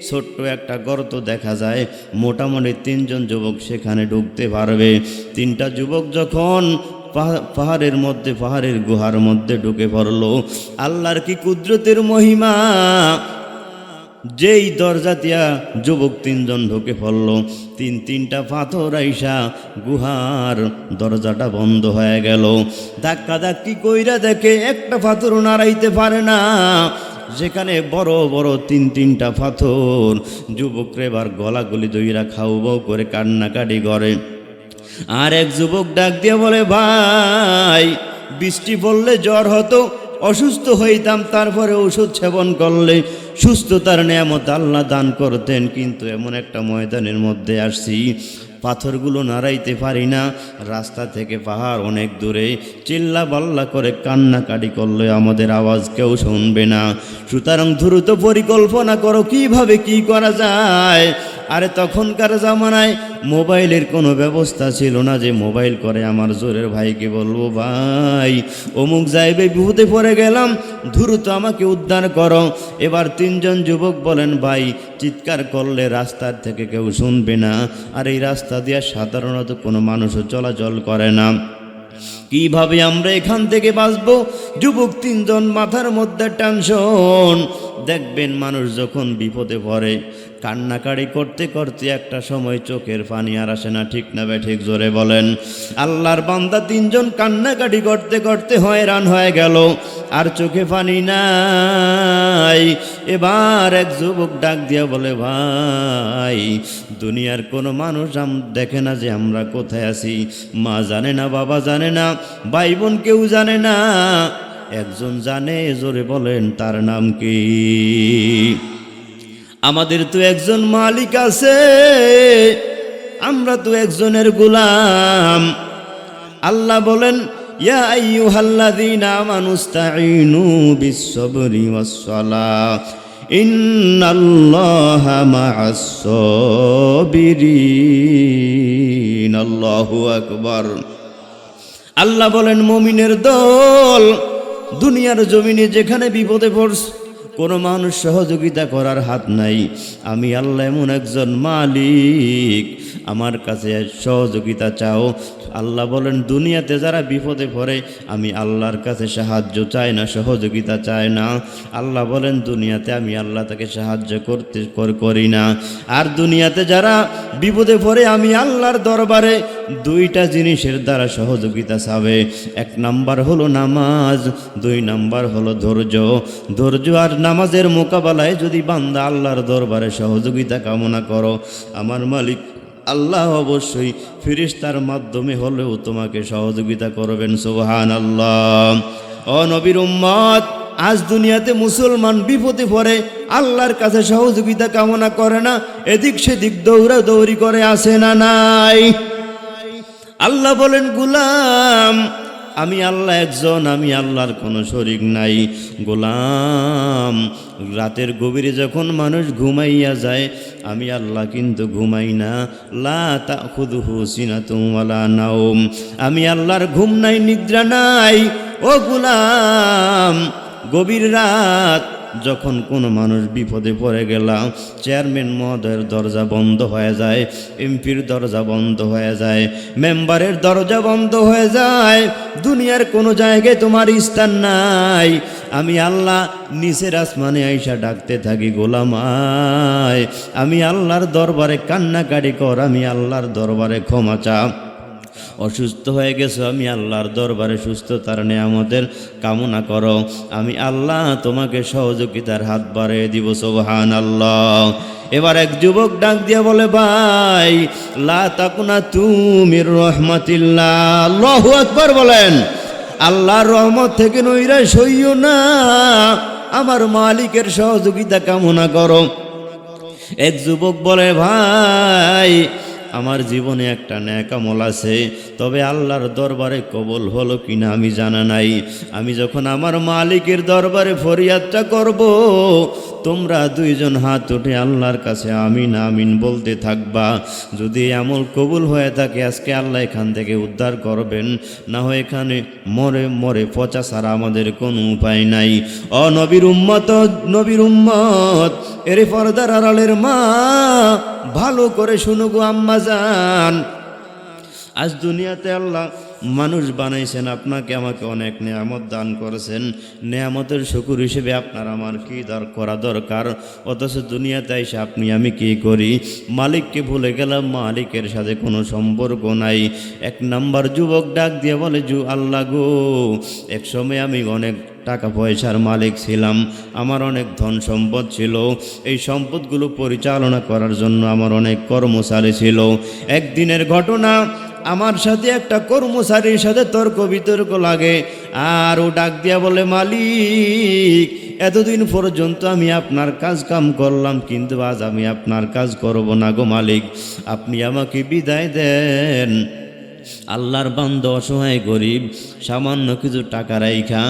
ছোট্ট একটা গর্ত দেখা যায়, মোটামুটি তিনজন যুবক সেখানে ঢুকতে পারবে। তিনটা যুবক যখন পাহাড়ের মধ্যে, পাহাড়ের গুহার মধ্যে ঢুকে পড়ল, আল্লাহর কি কুদরতের মহিমা! যেই দরজা দিয়া যুবক তিনজন ঢুকে পড়ল, তিনটা পাথর আইসা গুহার দরজাটা বন্ধ হয়ে গেল। ধাক্কা ধাক্কি কইরা দেখে একটা পাথর নাড়াইতে পারে না। যেখানে বড় বড় তিনটা পাথর, যুবকরে এবার গলাগলি দইরা খাওয়াও করে কান্নাকাটি করে। আর এক যুবক ডাক দিয়ে বলে, ভাই, বৃষ্টি পড়লে জ্বর হতো, অসুস্থ হইতাম, তারপরে ওষুধ সেবন করলে সুস্থতার নিয়ামত আল্লাহ দান করতেন, কিন্তু এমন একটা ময়দানের মধ্যে আসছি, পাথরগুলো নাড়াইতে পারি না। রাস্তা থেকে পাহাড় অনেক দূরে, চিল্লা বাল্লা করে কান্নাকাটি করলে আমাদের আওয়াজ কেউ শুনবে না। সুতরাং দ্রুত পরিকল্পনা করো কিভাবে কি করা যায়। আরে তখনকার জামানায় মোবাইলের কোনো ব্যবস্থা ছিল না যে মোবাইল করে আমার জোরের ভাইকে বলবো, ভাই অমুক যাইবে, বিপদে পড়ে গেলাম, দ্রুত আমাকে উদ্ধার করো। এবার তিনজন যুবক বলেন, ভাই চিৎকার করলে রাস্তার থেকে কেউ শুনবে না, আর এই রাস্তা দিয়ে সাধারণত কোনো মানুষও চলাচল করে না, কিভাবে আমরা এখান থেকে বাঁচবো? যুবক তিনজন মাথার মধ্যে টেনশন। দেখবেন মানুষ যখন বিপদে পড়ে কান্নাকাটি করতে করতে একটা সময় চোখের পানি আর আসে না, ঠিক না ঠিক জোরে বলেন। আল্লাহর বান্দা তিনজন কান্নাকাটি করতে করতে হয়রান হয়ে গেল, আর চোখে পানি নাই। এবার এক যুবক ডাক দিয়া বলে, ভাই দুনিয়ার কোনো মানুষ দেখে না যে আমরা কোথায় আছি, মা জানে না, বাবা জানে না, ভাই বোন কেউ জানে না, একজন জানে, জোরে বলেন তার নাম কি? আমাদের তো একজন মালিক আছে, আমরা তো একজনের গোলাম। আল্লাহ বলেন, ইয়া আইয়ুহাল্লাযীনা আমানুস্তাঈনু বিস-সাবরি ওয়াস-সালাহ ইন্নাল্লাহা মা'আস-সাবিরিন। আল্লাহু আকবার। আল্লাহ বলেন, মুমিনের দল দুনিয়ার জমিনে যেখানে বিপদে পড়ছে, কোনো মানুষ সহযোগিতা করার হাত নাই, আমি আল্লাহ এমন একজন মালিক, আমার কাছে সহযোগিতা চাও। আল্লাহ বলেন, দুনিয়াতে যারা বিপদে পড়ে আমি আল্লাহর কাছে সাহায্য চায় না, সহযোগিতা চায় না। আল্লাহ বলেন, দুনিয়াতে আমি আল্লাহ তাকে সাহায্য করি না। আর দুনিয়াতে যারা বিপদে পড়ে আমি আল্লাহর দরবারে দুইটা জিনিসের দ্বারা সহযোগিতা চাবে। এক নাম্বার হলো নামাজ, দুই নাম্বার হলো ধৈর্য। ধৈর্য আর নামাজের মোকাবেলায় যদি বান্দা আল্লাহর দরবারে সহযোগিতা কামনা করো, আমার মালিক আল্লাহ অবশ্যই ফেরেশতার মাধ্যমে হলেও তোমাকে সহযোগিতা করবেন। সুবহানাল্লাহ। ও নবীর উম্মত, আজ দুনিয়াতে মুসলমান বিপদে পড়ে আল্লাহর কাছে সহযোগিতা কামনা করে না, এদিক সেদিক দৌড়াদৌড়ি করে, আসে না নাই? আল্লাহ বলেন, গোলাম আমি আল্লাহ একজন, আমি আল্লাহর কোনো শরীক নাই। গোলাম, রাতের গভীরে যখন মানুষ ঘুমাইয়া যায় আমি আল্লাহ কিন্তু ঘুমাই না। লা তাখুযুহু সিনাতুন ওয়ালা নাওম, আমি আল্লাহর ঘুম নাই, নিদ্রা নাই। ও গোলাম, গভীর রাত যখন কোনো মানুষ বিপদে পড়ে গেলাম, চেয়ারম্যান মহোদয়ের দরজা বন্ধ হয়ে যায়, এমপির দরজা বন্ধ হয়ে যায়, মেম্বারের দরজা বন্ধ হয়ে যায়, দুনিয়ার কোনো জায়গায় তোমার স্থান নাই, আমি আল্লাহ নিচের আসমানে আইসা ডাকতে থাকি, গোলাম আয়, আমি আল্লাহর দরবারে কান্নাকাটি কর, আমি আল্লাহর দরবারে ক্ষমা চা। অসুস্থ হয়ে গেছো, আমি আল্লাহর দরবারে সুস্থতার নিয়ামতের কামনা করো, আমি আল্লাহ তোমাকে সহযোগিতার হাত বাড়িয়ে দিব। সুবহানাল্লাহ। এবার এক যুবক ডাক দিয়া বলে, ভাই লা তাকুনাতু মির রাহমাতিল্লাহ। আল্লাহু আকবার বলেন। আল্লাহর রহমত থেকে নৈরাশ হইও না, আমার মালিকের সহযোগিতা কামনা করো। এক যুবক বলে, ভাই আমার জীবনে একটা নেক আমল আছে, তবে আল্লাহর দরবারে কবুল হলো কিনা আমি জানা নাই। আমি যখন আমার মালিকের দরবারে ফরিয়াদটা করব, তোমরা দুইজন হাত উঠে আল্লাহর কাছে আমিন আমিন বলতে থাকবা। যদি আমল কবুল হয়ে থাকে আজকে আল্লাহ এখান থেকে উদ্ধার করবেন, না হয় এখানে মরে মরে পচা ছাড়া আমাদের কোনো উপায় নাই। ও নবীর উম্মত, নবীর উম্মত, এর পর্দার আড়ালের মা, ভালো করে শুনো গো আম্মা জান। আজ দুনিয়াতে আল্লাহ মানুষ বানাইছেন, আপনাকে আমাকে অনেক নেয়ামত দান করেছেন। নেয়ামতের শুকর হিসেবে আপনার আমার কী করা দরকার? অথচ দুনিয়াতে এসে আপনি আমি কী করি? মালিককে ভুলে গেলাম, মালিকের সাথে কোনো সম্পর্ক নাই। এক নাম্বার যুবক ডাক দিয়ে বলে, আল্লাহ গো, এক সময় আমি অনেক টাকা পয়সার মালিক ছিলাম, আমার অনেক ধন সম্পদ ছিল। এই সম্পদগুলো পরিচালনা করার জন্য আমার অনেক কর্মচারী ছিল। একদিনের ঘটনা, আমার সাথে একটা কর্মচারীর সাথে তর্ক বিতর্ক লাগে, আর ও ডাক দিয়া বলে, মালিক, এতদিন পর্যন্ত আমি আপনার কাজ কাম করলাম, কিন্তু আজ আমি আপনার কাজ করব না গো মালিক, আপনি আমাকে বিদায় দেন। আল্লাহর বান্দা অসহায় গরিব, সামান্য কিছু টাকা রাইখা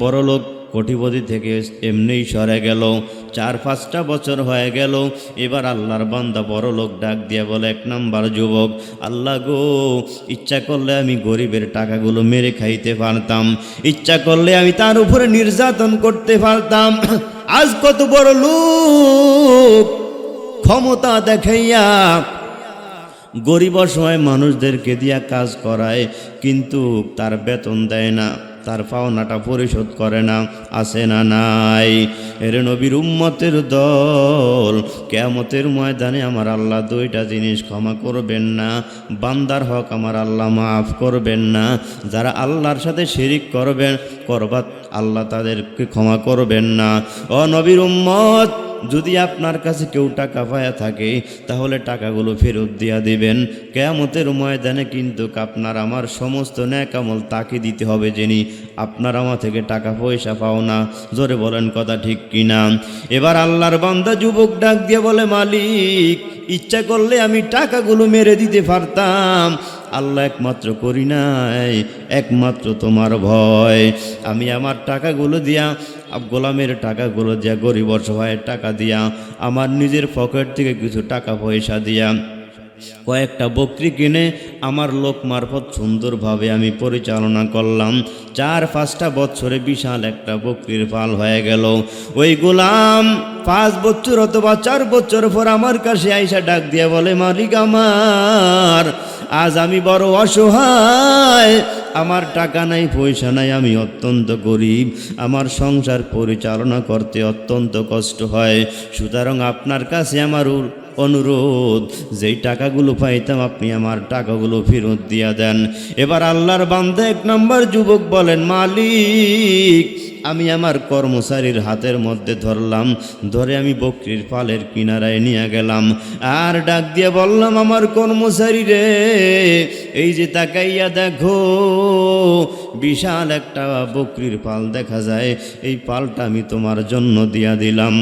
বড়লোক কোটিপতি থেকে এমনিই সরে গেল। 4-5টা বছর হয়ে গেল। এবার আল্লাহর বান্দা বড় লোক ডাক দিয়ে বলে, এক নাম্বার যুবক, আল্লাহ গো, ইচ্ছা করলে আমি গরিবের টাকাগুলো মেরে খাইতে পারতাম, ইচ্ছা করলে আমি তার উপরে নির্যাতন করতে পারতাম। আজ কত বড় লোক ক্ষমতা দেখাইয়া গরিব অসহায় মানুষদেরকে দিয়া কাজ করায়, কিন্তু তার বেতন দেয় না, তার পাওনাটা পরিশোধ করে না। আছে না নাই? এর নবীর উম্মতের দল, কিয়ামতের ময়দানে আমার আল্লাহ দুইটা জিনিস ক্ষমা করবেন না। বান্দার হক আমার আল্লাহ মাফ করবেন না। যারা আল্লাহর সাথে শিরিক করবা আল্লাহ তাদেরকে ক্ষমা করবেন না। ও নবীর উম্মত, যদি আপনার কাছে কেউ টাকা পায়া থাকে তাহলে টাকাগুলো ফেরত দিয়া দিবেন। কিয়ামতের ময়দানে কিন্তু আপনার আমার সমস্ত নেক আমল তাকে দিতে হবে, যিনি আপনার আমার থেকে টাকা পয়সা পাও না। জোরে বলেন কথা ঠিক কিনা? এবার আল্লাহর বান্দা যুবক ডাক দিয়ে বলে, মালিক, ইচ্ছা করলে আমি টাকাগুলো মেরে দিতে পারতাম, আল্লাহ একমাত্র করি নাই, একমাত্র তোমার ভয়। আমি আমার টাকাগুলো দিয়া, গোলামের টাকাগুলো দিয়া, গরিব অসহায়ের টাকা দিয়া, আমার নিজের পকেট থেকে কিছু টাকা পয়সা দিয়া কয়েকটা বকরি কিনে আমার লোক মারফত সুন্দরভাবে আমি পরিচালনা করলাম। 4-5টা বছরে বিশাল একটা বকরির পাল হয়ে গেল। ওই গোলাম 5 বছর অথবা 4 বছর পর আমার কাছে আইসা ডাক দিয়ে বলে, মালিক আমার, আজ আমি বড় অসহায়, আমার টাকা নাই, পয়সা নাই, আমি অত্যন্ত গরিব, আমার সংসার পরিচালনা করতে অত্যন্ত কষ্ট হয়। সুতরাং আপনার কাছে আমার অনুরোধ, যেই টাকাগুলো পাইতাম আপনি আমার টাকাগুলো ফেরত দিয়া দেন। এবার আল্লাহর বান্দা 1 নম্বর যুবক বলেন, মালিক, আমি আমার কর্মচারীর হাতের মধ্যে ধরলাম, ধরে আমি বকরির পালের কিনারায় নিয়ে গেলাম, আর ডাক দিয়ে বললাম, আমার কর্মচারী রে, এই যে তাকাইয়া দেখো, বিশাল একটা বকরির পাল দেখা যায়, এই পালটা আমি তোমার জন্য দিয়া দিলাম।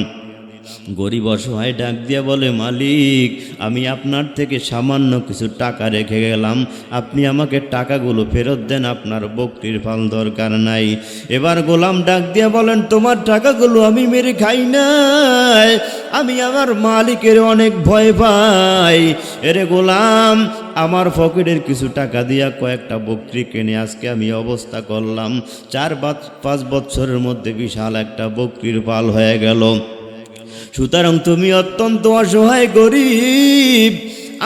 গরিব অসহায় ডাক দিয়া বলে, মালিক, আমি আপনার থেকে সামান্য কিছু টাকা রেখে গেলাম, আপনি আমাকে টাকাগুলো ফেরত দেন, আপনার বকরির পাল দরকার নাই। এবার গোলাম ডাক দিয়া বলেন, তোমার টাকাগুলো আমি মেরে খাই নাই, আমি আমার মালিকের অনেক ভয় পাই। এরে গোলাম, আমার পকেটের কিছু টাকা দিয়া কয়েকটা বকরি কিনে আজকে আমি অবস্থা করলাম, 4-5 বছরের মধ্যে বিশাল একটা বকরির পাল হয়ে গেল। সুতরাং তুমি অত্যন্ত অসহায় গরিব,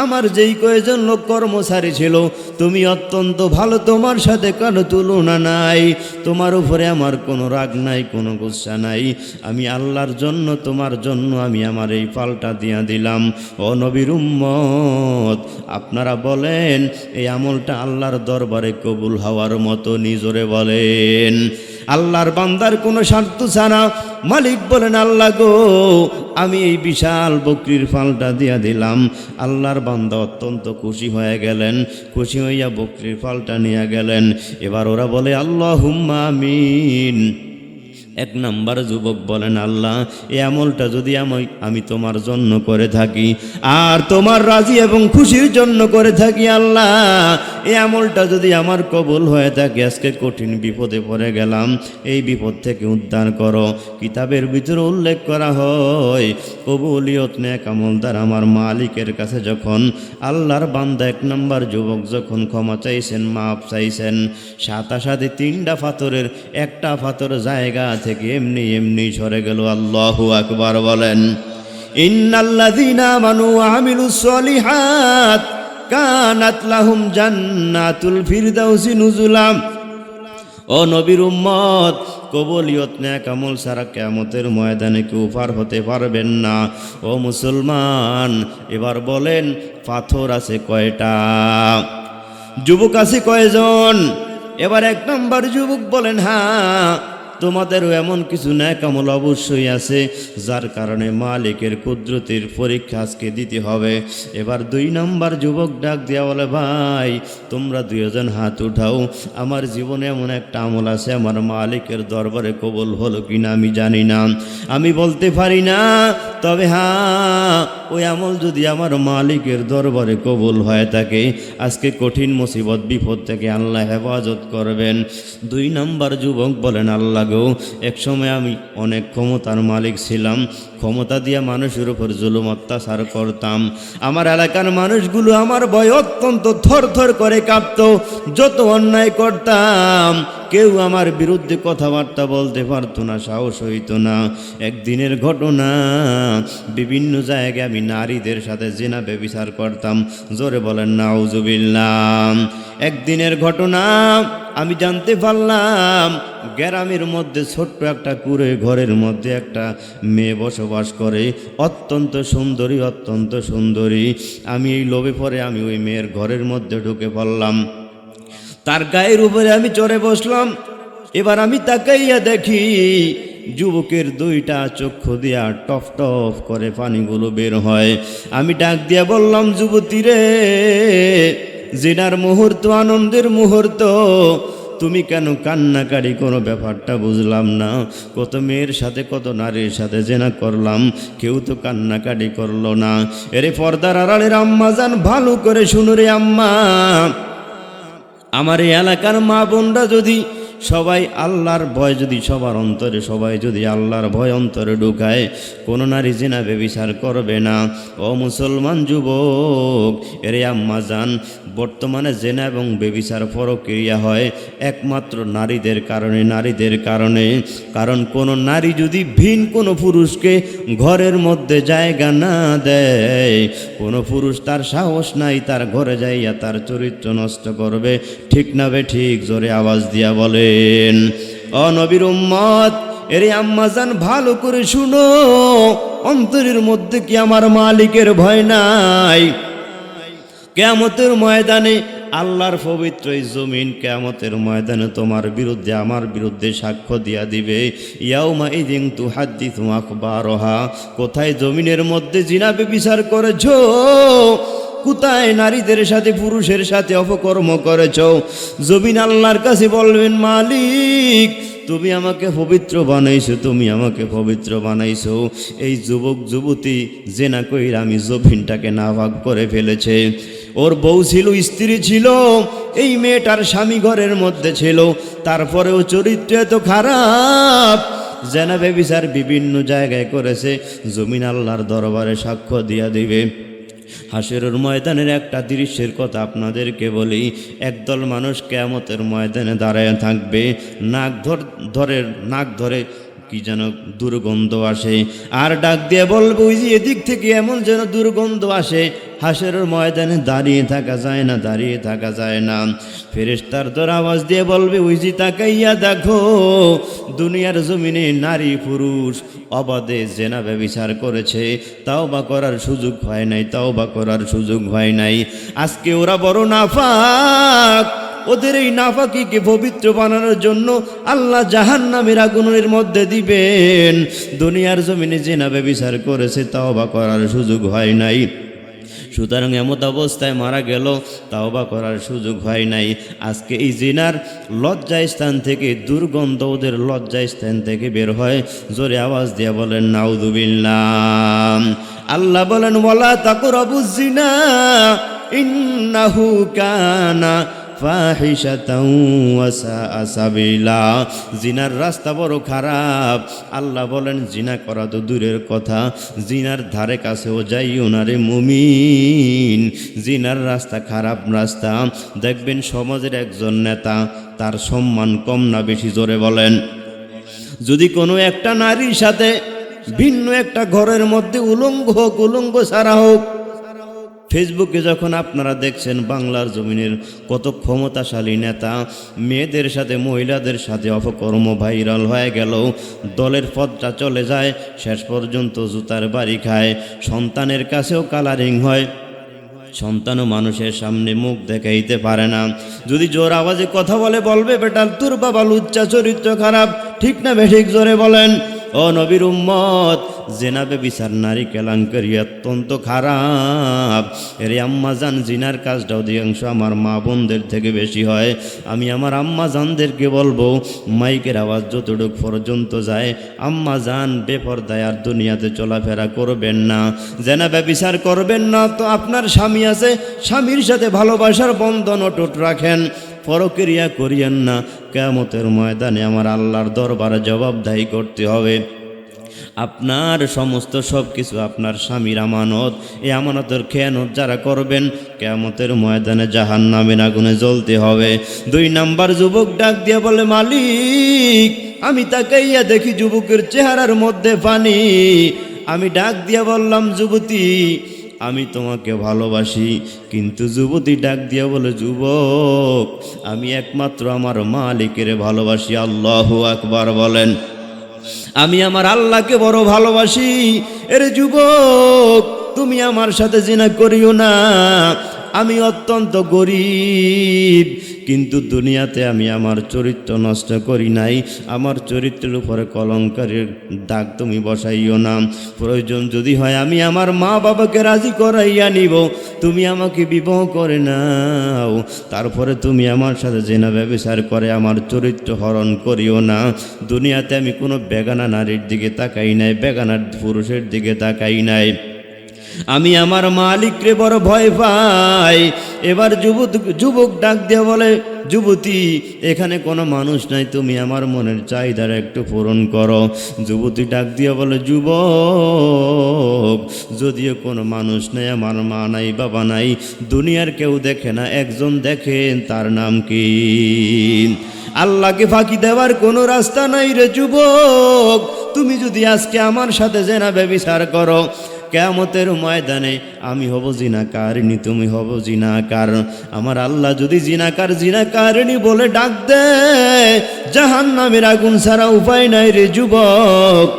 আমার যেই কয়েকজন লোক কর্মচারী ছিল তুমি অত্যন্ত ভালো, তোমার সাথে কোনো তুলনা নাই, তোমার উপরে আমার কোনো রাগ নাই, কোনো গুসা নাই। আমি আল্লাহর জন্য, তোমার জন্য আমি আমার এই পালটা দিয়া দিলাম। ও নবীর উম্মত, আপনারা বলেন এই আমলটা আল্লাহর দরবারে কবুল হওয়ার মতো? নিজরে বলেন। আল্লাহর বান্দার কোনো স্বার্থ ছাড়া মালিক বলেন, আল্লাহ গো, আমি এই বিশাল বকরির পালটা দিয়া দিলাম। আল্লাহর বান্দা অত্যন্ত খুশি হয়ে গেলেন, খুশি হইয়া বকরির পালটা নিয়ে গেলেন। এবার ওরা বলে, আল্লাহুম্মা আমিন। এক নাম্বার যুবক বলেন, আল্লাহ এই আমলটা যদি আমি তোমার জন্য করে থাকি আর তোমার রাজি এবং খুশির জন্য করে থাকি, আল্লাহ এই আমলটা যদি আমার কবুল হয়ে থাকে, আজকে কঠিন বিপদে পড়ে গেলাম, এই বিপদ থেকে উদ্ধার করো। কিতাবের ভিতরে উল্লেখ করা হয়, কবুলিয়ত নেক আমল দ্বারা আমার মালিকের কাছে যখন আল্লাহর বান্দা এক নাম্বার যুবক যখন ক্ষমা চাইছেন, মাপ চাইছেন, সাথে তিনটা পাথরের একটা পাথর জায়গা থেকে এমনি এমনি সরে গেল। আল্লাহু আকবার বলেন। ইন্নাল্লাযীনা আমানু ওয়া আমিলুস সলিহাত কানাত লাহুম জান্নাতুল ফিরদাউসি নুজুলা। ও নবীর উম্মত, কবুলিয়ত নেক আমল ছাড়া কিয়ামতের ময়দানে কেউ পার হতে পারবেন না। ও মুসলমান, এবার বলেন পাথর আছে কয়টা? যুবক আছে কয়জন? এবার এক নাম্বার যুবক বলেন, হ্যাঁ তোমাদেরও এমন কিছু নেক আমল অবশ্যই আছে যার কারণে মালিকের কুদরতের পরীক্ষা আজকে দিতে হবে। এবার দুই নাম্বার যুবক ডাক দিয়া বলে, ভাই তোমরা দুইজন হাত উঠাও, আমার জীবনে এমন একটা আমল আছে আমার মালিকের দরবারে কবুল হলো কিনা আমি জানি না, আমি বলতে পারি না, তবে হ্যাঁ ওই আমল যদি আমার মালিকের দরবারে কবুল হয়ে থাকে, আজকে কঠিন মুসিবত বিপদ থেকে আল্লাহ হেফাজত করবেন। দুই নাম্বার যুবক বলেন, আল্লাহ গো, এক সময় আমি অনেক ক্ষমতার মালিক ছিলাম, ক্ষমতা দিয়ে মানুষের উপর জুলুম অত্যাচার করতাম, আমার এলাকার মানুষগুলো আমার ভয়ে অত্যন্ত থরথর করে কাঁপত, যত অন্যায় করতাম কেউ আমার বিরুদ্ধে কথাবার্তা বলতে পারতো না, সাহস হইতো না। একদিনের ঘটনা, বিভিন্ন জায়গায় আমি নারীদের সাথে জিনা ব্যভিচার করতাম, জোরে বলেন নাউজুবিল্লাহ। একদিনের ঘটনা, আমি জানতে পারলাম গ্রামের মধ্যে ছোট্ট একটা কুঁড়ে ঘরের মধ্যে একটা মেয়ে বসবাস করে, অত্যন্ত সুন্দরী, অত্যন্ত সুন্দরী। আমি এই লোভে পড়ে আমি ওই মেয়ের ঘরের মধ্যে ঢুকে পড়লাম, তার গায়ের উপরে আমি চড়ে বসলাম। এবার আমি তাকাইয়া দেখি যুবকের দুইটা চক্ষু দিয়া টফ টফ করে পানিগুলো বের হয়। আমি ডাক দিয়া বললাম, যুবতী রে, জিনার মুহূর্ত, আনন্দের মুহূর্ত, তুমি কেন কান্নাকারি? কোনো ব্যাপারটা বুঝলাম না। কত মেয়ের সাথে, কত নারীর সাথে জেনা করলাম, কেউ তো কান্নাকাটি করলো না। এরে পর্দার আড়ালের আম্মা জান, ভালো করে শুনো রে আম্মা, আমার এই এলাকার মা বোনরা যদি সবাই আল্লাহর ভয়, যদি সবার অন্তরে সবাই যদি আল্লাহর ভয় অন্তরে ঢুকায়, কোনো নারী জিনা ব্যভিচার করবে না। ও মুসলমান যুবক, এরে আম্মা জান, বর্তমানে জেনা এবং ব্যভিচার পরক্রিয়া হয় একমাত্র নারীদের কারণে, নারীদের কারণে। কারণ কোনো নারী যদি ভিন কোনো পুরুষকে ঘরের মধ্যে জায়গা না দেয়, কোনো পুরুষ তার সাহস নাই তার ঘরে যাইয়া তার চরিত্র নষ্ট করবে, ঠিক না বে ঠিক? জোরে আওয়াজ দিয়া বলে। ও নবীর উম্মত, এরে আম্মাজান ভালো করে শুনো, অন্তরের মধ্যে কি আমার মালিকের ভয় নাই? কিয়ামতের ময়দানে আল্লাহর পবিত্র এই জমিন কিয়ামতের ময়দানে তোমার বিরুদ্ধে আমার বিরুদ্ধে সাক্ষ্য দিয়া দিবে। ইয়াউমা ইযিন তুহাদ্দিসু আখবারহা, কোথায় জমিনের মধ্যে জিনা ব্যভিচার করেছো, কোথায় নারীদের সাথে পুরুষের সাথে অপকর্ম করেছ, জমিন আল্লাহর কাছে বলবেন, মালিক তুমি আমাকে পবিত্র বানাইছো, তুমি আমাকে পবিত্র বানাইছো। এই যুবক যুবতী জেনা কইরা আমি জমিনটাকে নাপাক করে ফেলেছে। ওর বউ ছিল, স্ত্রী ছিল, এই মেয়েটার স্বামী ঘরের মধ্যে ছিল, তারপরেও চরিত্র এত খারাপ, জেনা ব্যভিচার বিভিন্ন জায়গায় করেছে। জমিন আল্লাহর দরবারে সাক্ষ্য দিয়া দিবে। হাসরের ময়দানের একটা দৃশ্যের কথা আপনাদেরকে বলি। একদল মানুষ কিয়ামতের ময়দানে দাঁড়ায় থাকবে, নাক ধরে কি যেন দুর্গন্ধ আসে, আর ডাক দিয়ে বলবো, ওই যে এদিক থেকে এমন যেন দুর্গন্ধ আসে, হাসরের ময়দানে দাঁড়িয়ে থাকা যায় না, দাঁড়িয়ে থাকা যায় না। ফেরেশতার দর আওয়াজ দিয়ে বলবে, ওই যে তাকাইয়া দেখো, দুনিয়ার জমিনে নারী পুরুষ অবাধে জেনা ব্যভিচার করেছে, তাওবা করার সুযোগ হয় নাই, তাওবা করার সুযোগ হয় নাই। আজকে ওরা বড় নাফাক, ওদের এই নাফাকিকে পবিত্র বানানোর জন্য আল্লাহ জাহান্নামের আগুনের মধ্যে দিবেন। দুনিয়ার জমিনে জিনা ব্যভিচার করেছে, তাওবা করার সুযোগ হয় নাই, সুতরাং এমত অবস্থায় মারা গেল, তাওবা করার সুযোগ হয় নাই। আজকে এই জিনার লজ্জা স্থান থেকে দুর্গন্ধ ওদের লজ্জা স্থান থেকে বের হয়। জোরে আওয়াজ দিয়ে বলেন নাউযুবিল্লাহ। আল্লাহ বলেন ওয়ালা তাকরাবুজ জিনা ইন্নাহু কানা ফাহিশাতাও ওয়া সাআ সাবিলা। জিনার রাস্তা বড় খারাপ। আল্লাহ বলেন জিনা করা তো দূরের কথা, জিনার ধারে কাছেও যাইও না রে মুমিন। জিনার রাস্তা খারাপ রাস্তা। দেখবেন সমাজের একজন নেতা, তার সম্মান কম না বেশি? জোরে বলেন। যদি কোনো একটা নারীর সাথে ভিন্ন একটা ঘরের মধ্যে উলঙ্গ হোক, উলঙ্গ ছাড়া হোক, ফেসবুকে যখন আপনারা দেখছেন বাংলার জমিনের কত ক্ষমতাশালী নেতা মেয়েদের সাথে মহিলাদের সাথে অপকর্ম ভাইরাল হয়ে গেল, দলের পথটা চলে যায়, শেষ পর্যন্ত জুতার বাড়ি খায়, সন্তানের কাছেও কালারিং হয়, সন্তানও মানুষের সামনে মুখ দেখাইতে পারে না। যদি জোর আওয়াজে কথা বলে বলবে বেটাল তোর বাবা লুচ্চা, চরিত্র খারাপ। ঠিক না বেঠিক? জোরে বলেন। ও নবীর উম্মত, জেনাবে বিচার নারী কেলেঙ্কারি অত্যন্ত খারাপ। এর আম্মা জান জিনার কাজটা অধিকাংশ আমার মা বোনদের থেকে বেশি হয়। আমি আমার আম্মা জানদেরকে বলবো, মাইকের আওয়াজ যতটুক পর্যন্ত যায়, আম্মা জান বেপরদায় আর দুনিয়াতে চলাফেরা করবেন না, জেনাবে বিচার করবেন না। তো আপনার স্বামী আছে, স্বামীর সাথে ভালোবাসার বন্ধন অটুট রাখেন, পরক্রিয়া করিয়েন না। কিয়ামতের ময়দানে আমার আল্লাহর দরবারে জবাবদাহি করতে হবে। আপনার সমস্ত সব কিছু আপনার স্বামীর আমানত। এই আমানতের খেয়ানত যারা করবেন, কিয়ামতের ময়দানে জাহান্নামের আগুনে জ্বলতে হবে। 2 নাম্বার, যুবক ডাক দিয়ে বলে মালিক, আমি তাকাইয়া দেখি যুবকের চেহারার মধ্যে পানি। আমি ডাক দিয়ে বললাম যুবতী, আমি তোমাকে ভালোবাসি। কিন্তু যুবতী ডাক দিয়া বলে যুবক, আমি একমাত্র আমার মালিকের ভালোবাসি। আল্লাহু আকবার বলেন। আমি আমার আল্লাহকে বড় ভালোবাসি। এর যুবক, তুমি আমার সাথে জিনা করিও না। আমি অত্যন্ত গরিব, কিন্তু দুনিয়াতে আমি আমার চরিত্র নষ্ট করি নাই। আমার চরিত্রের উপরে কলঙ্কের দাগ তুমি বসাইও না। প্রয়োজন যদি হয় আমি আমার মা বাবাকে রাজি করাইয়া নিব, তুমি আমাকে বিবাহ করে নাও। তারপরে তুমি আমার সাথে জেনা ব্যভিচার করে আমার চরিত্র হরণ করিও না। দুনিয়াতে আমি কোনো বেগানা নারীর দিকে তাকাই নাই, বেগানা পুরুষের দিকে তাকাই নাই। আমি আমার মালিকরে বড় ভয় পাই। এবার যুবক ডাক দিয়ে বলে যুবতী, এখানে কোনো মানুষ নাই, তুমি আমার মনের চাহিদার একটু পূরণ করো। যুবতী ডাক দিয়ে বলে যুবক, যদিও কোনো মানুষ নাই, আমার মা নাই, বাবা নাই, দুনিয়ার কেউ দেখে না, একজন দেখেন, তার নাম কি? আল্লাহকে ফাঁকি দেওয়ার কোনো রাস্তা নাই রে যুবক। তুমি যদি আজকে আমার সাথে জেনা ব্যভিচার করো, কিয়ামতের ময়দানে আমি হব জিনাকারিনী, তুমি হব জিনাকার। আমার আল্লাহ যদি জিনাকারিনী বলে ডাক দে, জাহান্নামের আগুন ছাড়া উপায় নাই রে যুবক।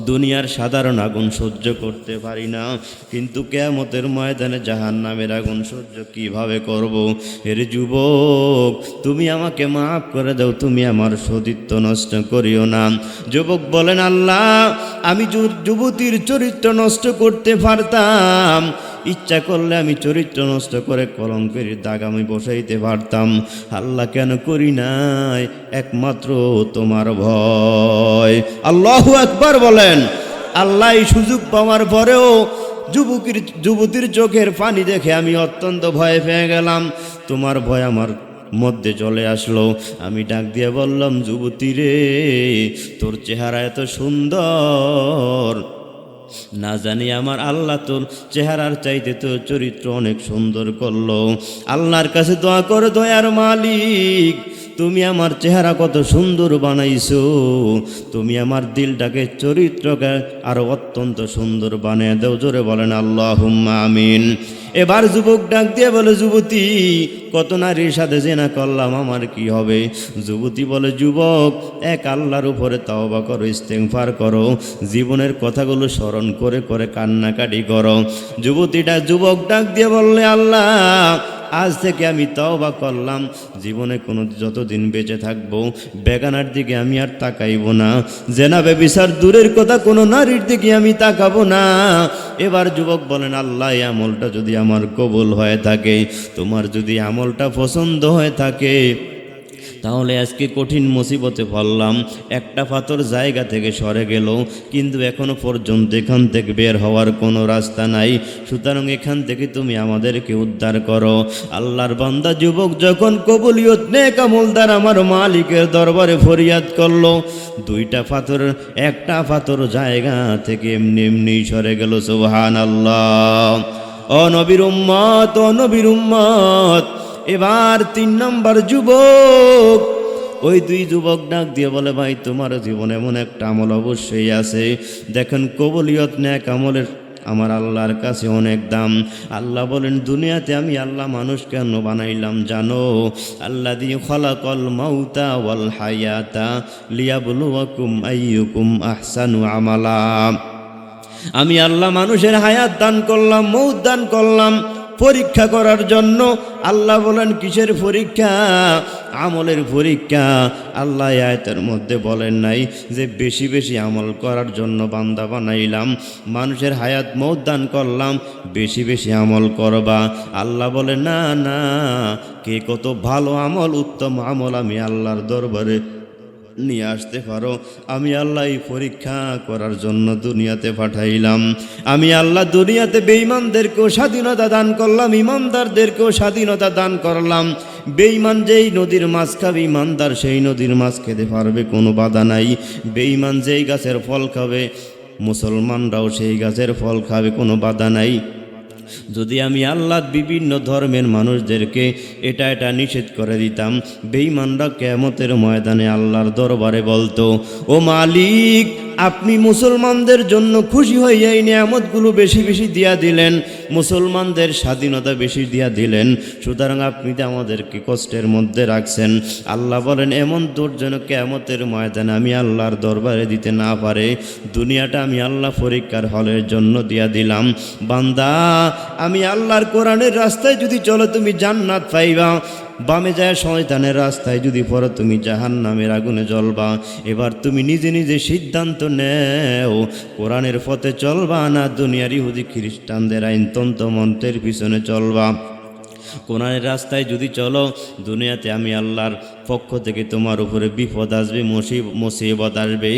দুনিয়ার সাধারণ আগুন সহ্য করতে পারি না, কিন্তু কিয়ামতের ময়দানে জাহান্নামের আগুন সহ্য কিভাবে করব? এর যুবক, তুমি আমাকে মাফ করে দাও, তুমি আমার সতীত্ব নষ্ট করিও না। যুবক বলেন আল্লাহ, আমি যুবতীর চরিত্র নষ্ট করতে পারতাম, ইচ্ছা করলে আমি চরিত্র নষ্ট করে কলঙ্কের দাগ আমি বসাইতে পারতাম। আল্লাহ কেন করি নাই? একমাত্র তোমার ভয়। আল্লাহু আকবার বলেন। আল্লাহ এই সুযোগ পাওয়ার পরেও যুবতীর চোখের পানি দেখে আমি অত্যন্ত ভয় পেয়ে গেলাম। তোমার ভয় আমার মধ্যে চলে আসলো। আমি ডাক দিয়ে বললাম যুবতী রে, তোর চেহারা এত সুন্দর, না জানি আমার আল্লাহ তোর চেহারার চাইতে তোর চরিত্র অনেক সুন্দর করলো। আল্লাহর কাছে দোয়া করে, দয়ার মালিক, তুমি আমার চেহারা কত সুন্দর বানাইছো, তুমি আমার দিলটাকে, চরিত্রকে আরো অত্যন্ত সুন্দর বানিয়ে দাও। জোরে বলেন আল্লাহুম্মা আমিন। এবার যুবক ডাক দিয়ে বলে যুবতী, কত নারীর সাথে জেনা করলাম, আমার কি হবে? যুবতী বলে যুবক, এক আল্লাহর উপরে তওবা করো, ইস্তেগফার করো, জীবনের কথাগুলো স্মরণ করে করে কান্নাকাটি করো। যুবক ডাক দিয়ে বললে আল্লাহ, আজ থেকে আমি তওবা করলাম, জীবনে কোনো যতদিন বেঁচে থাকবো বেগানার দিকে আমি আর তাকাইব না, জেনা ব্যভিচার দূরের কথা কোনো নারীর দিকে আমি তাকাবো না। এবার যুবক বলেন, আল্লাহ এই আমলটা যদি আমার কবুল হয়ে থাকে, তোমার যদি আমলটা পছন্দ হয়ে থাকে, তাহলে আজকে কঠিন মুসিবতে পড়লাম, একটা পাথর জায়গা থেকে সরে গেল, কিন্তু এখনো পর্যন্ত এখান থেকে বের হওয়ার কোনো রাস্তা নাই, সুতরাং এখান থেকে তুমি আমাদেরকে উদ্ধার করো। আল্লাহর বান্দা যুবক যখন কবুলিয়ত নেক আমল দ্বারা আমার মালিকের দরবারে ফরিয়াদ করলো, দুইটা পাথর, একটা পাথর জায়গা থেকে এমনি এমনি সরে গেল। সুবহানাল্লাহ। ও নবীর উম্মত, ও নবীর উম্মত, এবার 3 নম্বর যুবক, ওই 2 যুবক ডাক দিয়ে বলে, ভাই তোমার জীবনে এমন একটা আমল অবশ্যই আছে, দেখেন কবুলিয়ত নেক আমলের আমার আল্লাহর কাছে অনেক দাম। আল্লাহ বলেন, দুনিয়াতে আমি আল্লাহ মানুষ কেন বানাইলাম জানো? আল্লাযী খালাকাল মাউতা ওয়াল হায়াতা লিয়াবলুয়াকুম আইয়ুকুম আহসানু আমালা। আমি আল্লাহ মানুষের হায়াত দান করলাম, মৌত দান করলাম পরীক্ষা করার জন্য। আল্লাহ বলেন, কিসের পরীক্ষা? আমলের পরীক্ষা। আল্লাহ আয়াতের মধ্যে বলেন নাই যে বেশি বেশি আমল করার জন্য বান্দা বানাইলাম, মানুষের হায়াত মৌত দান করলাম, বেশি বেশি আমল করবা। আল্লাহ বলে, না না, কে কত ভালো আমল, উত্তম আমল আমি আল্লাহর দরবারে নিয়ে আসতে পারো, আমি আল্লাহ এই পরীক্ষা করার জন্য দুনিয়াতে পাঠাইলাম। আমি আল্লাহ দুনিয়াতে বেঈমানদেরকেও স্বাধীনতা দান করলাম, ইমানদারদেরকেও স্বাধীনতা দান করলাম। বেঈমান যেই নদীর মাছ খাবে, ইমানদার সেই নদীর মাছ খেতে পারবে, কোনো বাধা নাই। বেঈমান যেই গাছের ফল খাবে, মুসলমানরাও সেই গাছের ফল খাবে, কোনো বাধা নাই। যদি আমি আল্লাহ বিভিন্ন ধর্মের মানুষদেরকে এটা নিষেধ করে দিতাম, বেঈমানরা কিয়ামতের ময়দানে আল্লাহর দরবারে বলতো, ও মালিক, আপনি মুসলমানদের জন্য খুশি হয়ে এই নিয়ামতগুলো বেশি বেশি দিয়া দিলেন, মুসলমানদের স্বাধীনতা বেশি দিয়া দিলেন, সুতরাং আপনি তো আমাদেরকে কষ্টের মধ্যে রাখছেন। আল্লাহ বলেন, এমন দোষ যেন কিয়ামতের ময়দানে আমি আল্লাহর দরবারে দিতে না পারে। দুনিয়াটা আমি আল্লাহ পরীক্ষার হলের জন্য দিয়া দিলাম। বান্দা, আমি আল্লাহর কোরআনের রাস্তায় যদি চলো তুমি জান্নাত পাইবা, বামে যায় শয়তানের রাস্তায় যদি পড়ো তুমি জাহান্নামের আগুনে জ্বলবা। এবার তুমি নিজে নিজে সিদ্ধান্ত নেও, কোরআনের পথে চলবা না দুনিয়ার ইহুদি খ্রিস্টানদের আইনতন্ত্র মন্ত্রের পিছনে চলবা। কোরআনের রাস্তায় যদি চলো, দুনিয়াতে আমি আল্লাহর পক্ষ থেকে তোমার উপরে বিপদ আসবে, মুসিবত আসবে,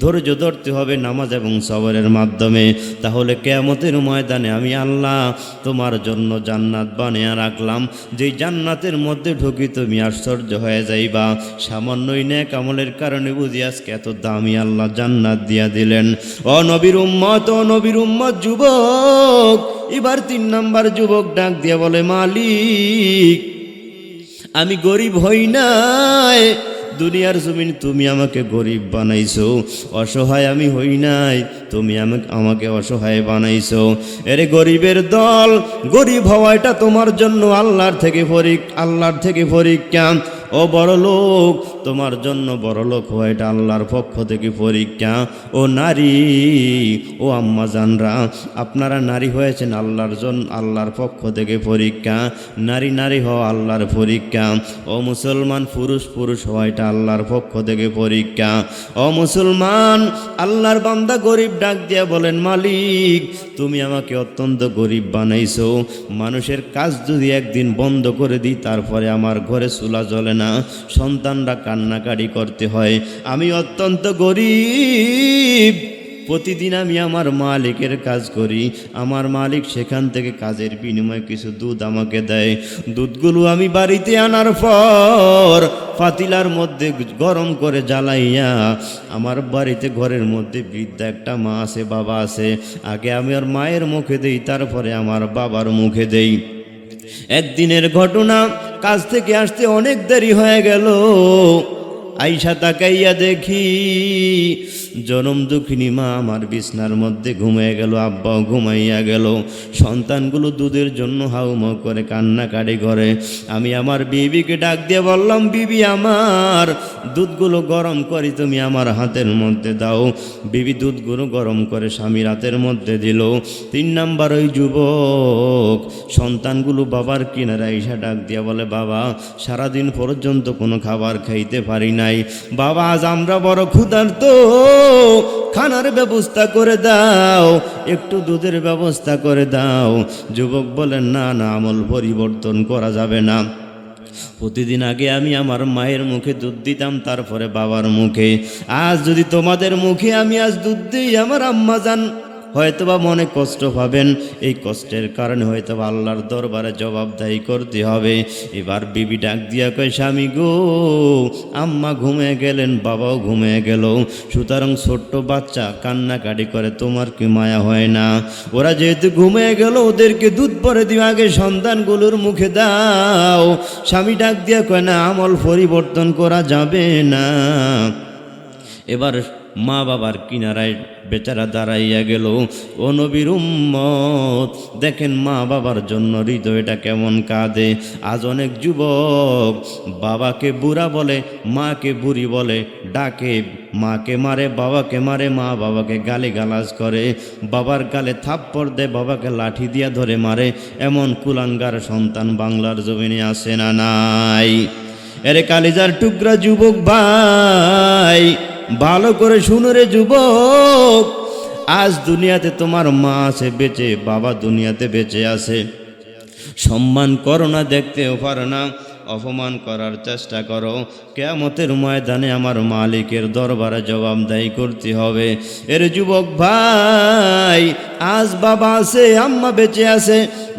ধৈর্য ধরতে হবে নামাজ এবং সবরের মাধ্যমে। তাহলে কিয়ামতের ময়দানে আমি আল্লাহ তোমার জন্য জান্নাত বানিয়ে রাখলাম, যেই জান্নাতের মধ্যে ঢুকি তুমি আশ্চর্য হয়ে যাইবা। সামান্যই নেক আমলের কারণে বুঝি আজকে এত দামি আল্লাহ জান্নাত দিয়া দিলেন। ও নবীর উম্মত, ও নবীর উম্মত যুবক, এবার 3 নম্বর যুবক ডাক দিয়ে বলে, মালিক, আমি গরিব হই নাই, দুনিয়ার জমিন তুমি আমাকে গরিব বানাইছো, অসহায় আমি হই নাই, তুমি আমাকে অসহায় বানাইছো। এরে গরিবের দল, গরিব হওয়া এটা তোমার জন্য আল্লাহর থেকে পরীক্ষা। ও বড় লোক, তোমার জন্য বড় লোক হওয়া এটা আল্লাহর পক্ষ থেকে পরীক্ষা। ও নারী, ও আম্মা জানরা, আপনারা নারী হয়েছেন আল্লাহর পক্ষ থেকে পরীক্ষা। নারী হওয়া আল্লাহর পরীক্ষা। ও মুসলমান, পুরুষ হওয়া এটা আল্লাহর পক্ষ থেকে পরীক্ষা। ও মুসলমান, আল্লাহর বান্দা গরিব ডাক দিয়া বলেন, মালিক, তুমি আমাকে অত্যন্ত গরিব বানাইছো। মানুষের কাজ যদি একদিন বন্ধ করে দিই, তারপরে আমার ঘরে চুলা জ্বলে না, সন্তানরা কান্নাকাটি করতে হয়। আমি অত্যন্ত গরিব, প্রতিদিন আমি আমার মালিকের কাজ করি, আমার মালিক সেখান থেকে কাজের বিনিময়ে কিছু দুধ আমাকে দেয়। দুধগুলো আমি বাড়িতে আনার পর পাতিলার মধ্যে গরম করে জ্বালাইয়া আমার বাড়িতে ঘরের মধ্যে বৃদ্ধা একটা মা আছে, বাবা আছে, আগে আমি আর মায়ের মুখে দেই, তারপরে আমার বাবার মুখে দেই। একদিনের ঘটনা, কাজ থেকে আসতে অনেক দেরি হয়ে গেল, আইসা তাকাইয়া দেখি জনম দুঃখিনী মা আমার বিছনার মধ্যে ঘুমিয়ে গেল, আব্বাও ঘুমাইয়া গেল। সন্তানগুলো দুধের জন্য হাউমাউ করে কান্নাকাটি করে। আমি আমার বিবিকে ডাক দিয়ে বললাম, বিবি আমার দুধগুলো গরম করে তুমি আমার হাতের মধ্যে দাও। বিবি দুধগুলো গরম করে স্বামীর হাতের মধ্যে দিল। 3 নাম্বার ওই যুবক সন্তানগুলো বাবার কিনারে আইসা ডাক দিয়া বলে, বাবা সারাদিন পর্যন্ত কোনো খাবার খাইতে পারি নাই, বাবা আজ আমরা বড় ক্ষুধার্ত, খানার ব্যবস্থা করে দাও, একটু দুধের ব্যবস্থা করে দাও। যুবক বলেন, না না, আমল পরিবর্তন করা যাবে না। প্রতিদিন আগে আমি আমার মায়ের মুখে দুধ দিতাম, তারপরে বাবার মুখে। আজ যদি তোমাদের মুখে আমি আজ দুধ দিই, আমার আম্মা জান হয়তোবা মনে কষ্ট পাবেন। এই কষ্টের কারণে হয়তোবা আল্লাহর দরবারে জবাবদাহি করতে হবে। এবার বিবি ডাক দিয়া কয়, স্বামী গো, আম্মা ঘুমিয়ে গেলেন, বাবাও ঘুমিয়ে গেল, সুতরাং ছোট্ট বাচ্চা কান্নাকাটি করে, তোমার কি মায়া হয় না? ওরা যেহেতু ঘুমিয়ে গেল, ওদেরকে দুধ পরে দিও, আগে সন্তানগুলোর মুখে দাও। স্বামী ডাক দিয়া কয়, না, আমল পরিবর্তন করা যাবে না। এবার মা বাবার কিনারায় বেচারা দাঁড়াইয়া গেল। ও নবীর উম্মত, দেখেন মা বাবার জন্য হৃদয়টা কেমন কাঁদে। আজ অনেক যুবক বাবাকে বুড়া বলে, মাকে বুড়ি বলে, ডাকে, মাকে মারে, বাবাকে মারে, মা বাবাকে গালিগালাজ করে, বাবার গালে থাপ্পড় দেয়, বাবাকে লাঠি দিয়া ধরে মারে। এমন কুলাঙ্গার সন্তান বাংলার জমিনে আছে না নাই? এরে কালিজার টুকরা যুবক ভাই, ভালো করে শুনো রে যুবক, আজ দুনিয়াতে তোমার মা আছে বেঁচে, বাবা দুনিয়াতে বেঁচে আছে, সম্মান করো না, দেখতেও পারো না, অপমান করার চেষ্টা করো, কিয়ামতের ময়দানে আমার মালিকের দরবারে জবাবদাহি করতে হবে। এর যুবক ভাই, আজ বাবা আছে, আম্মা বেঁচে আছে,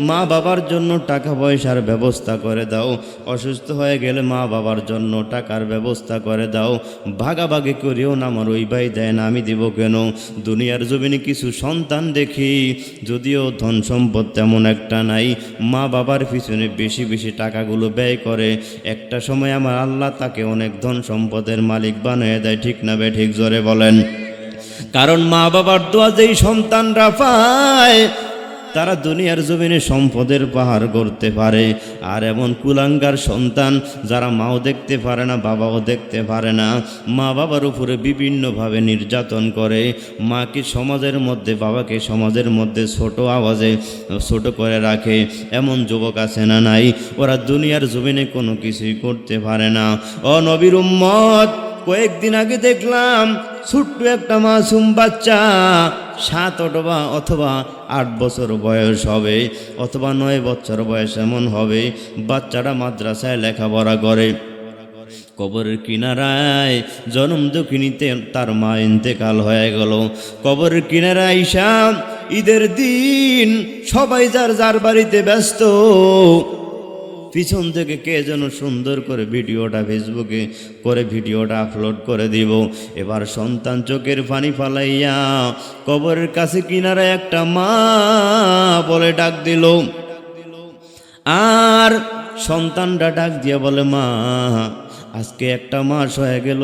মা বাবার জন্য টাকা পয়সার ব্যবস্থা করে দাও। অসুস্থ হয়ে গেলে মা বাবার জন্য টাকার ব্যবস্থা করে দাও। ভাগাভাগি করিও না, আমার ওই ভাই দেয় না, আমি দিব কেন? দুনিয়ার জমিনে কিছু সন্তান দেখি, যদিও ধন সম্পদ তেমন একটা নাই, মা বাবার পিছনে বেশি বেশি টাকাগুলো ব্যয় করে। একটা সময় আমার আল্লাহ তাকে অনেক ধন সম্পদের মালিক বানিয়ে দেয়। ঠিক না বে ঠিক? জোরে বলেন। কারণ মা বাবার দোয়া যেই সন্তানরা পায়, তারা দুনিয়ার জমিনে সম্পদের পাহাড় গড়তে পারে। আর এমন কুলাঙ্গার সন্তান যারা মাও দেখতে পারে না, বাবাও দেখতে পারে না, মা বাবার উপরে বিভিন্নভাবে নির্যাতন করে, মাকে সমাজের মধ্যে, বাবাকে সমাজের মধ্যে ছোট আওয়াজে ছোট করে রাখে। এমন যুবক আছে না নাই? ওরা দুনিয়ার জমিনে কোনো কিছুই করতে পারে না। ও নবীর উম্মত, কয়েকদিন আগে দেখলাম ছোট্ট একটা মাসুম বাচ্চা, 7 অথবা 8 বছর বয়স হবে, অথবা 9 বছর বয়স এমন হবে। বাচ্চাটা মাদ্রাসায় লেখাপড়া করে। কবরের কিনারায় জনম দুঃখিনীতে তার মা ইন্তেকাল হয়ে গেল। কবরের কিনারায় আইসা ঈদের দিন সবাই যার যার বাড়িতে ব্যস্ত, পিছন থেকে কে যেন সুন্দর করে ভিডিওটা ফেসবুকে করে ভিডিওটা আপলোড করে দিব। এবার সন্তান চোখের পানি ফালাইয়া কবরের কাছে কিনারে একটা মা বলে ডাক দিল। আর সন্তানটা ডাক দিয়ে বলে, মা আজকে 1 মাস হয়ে গেল,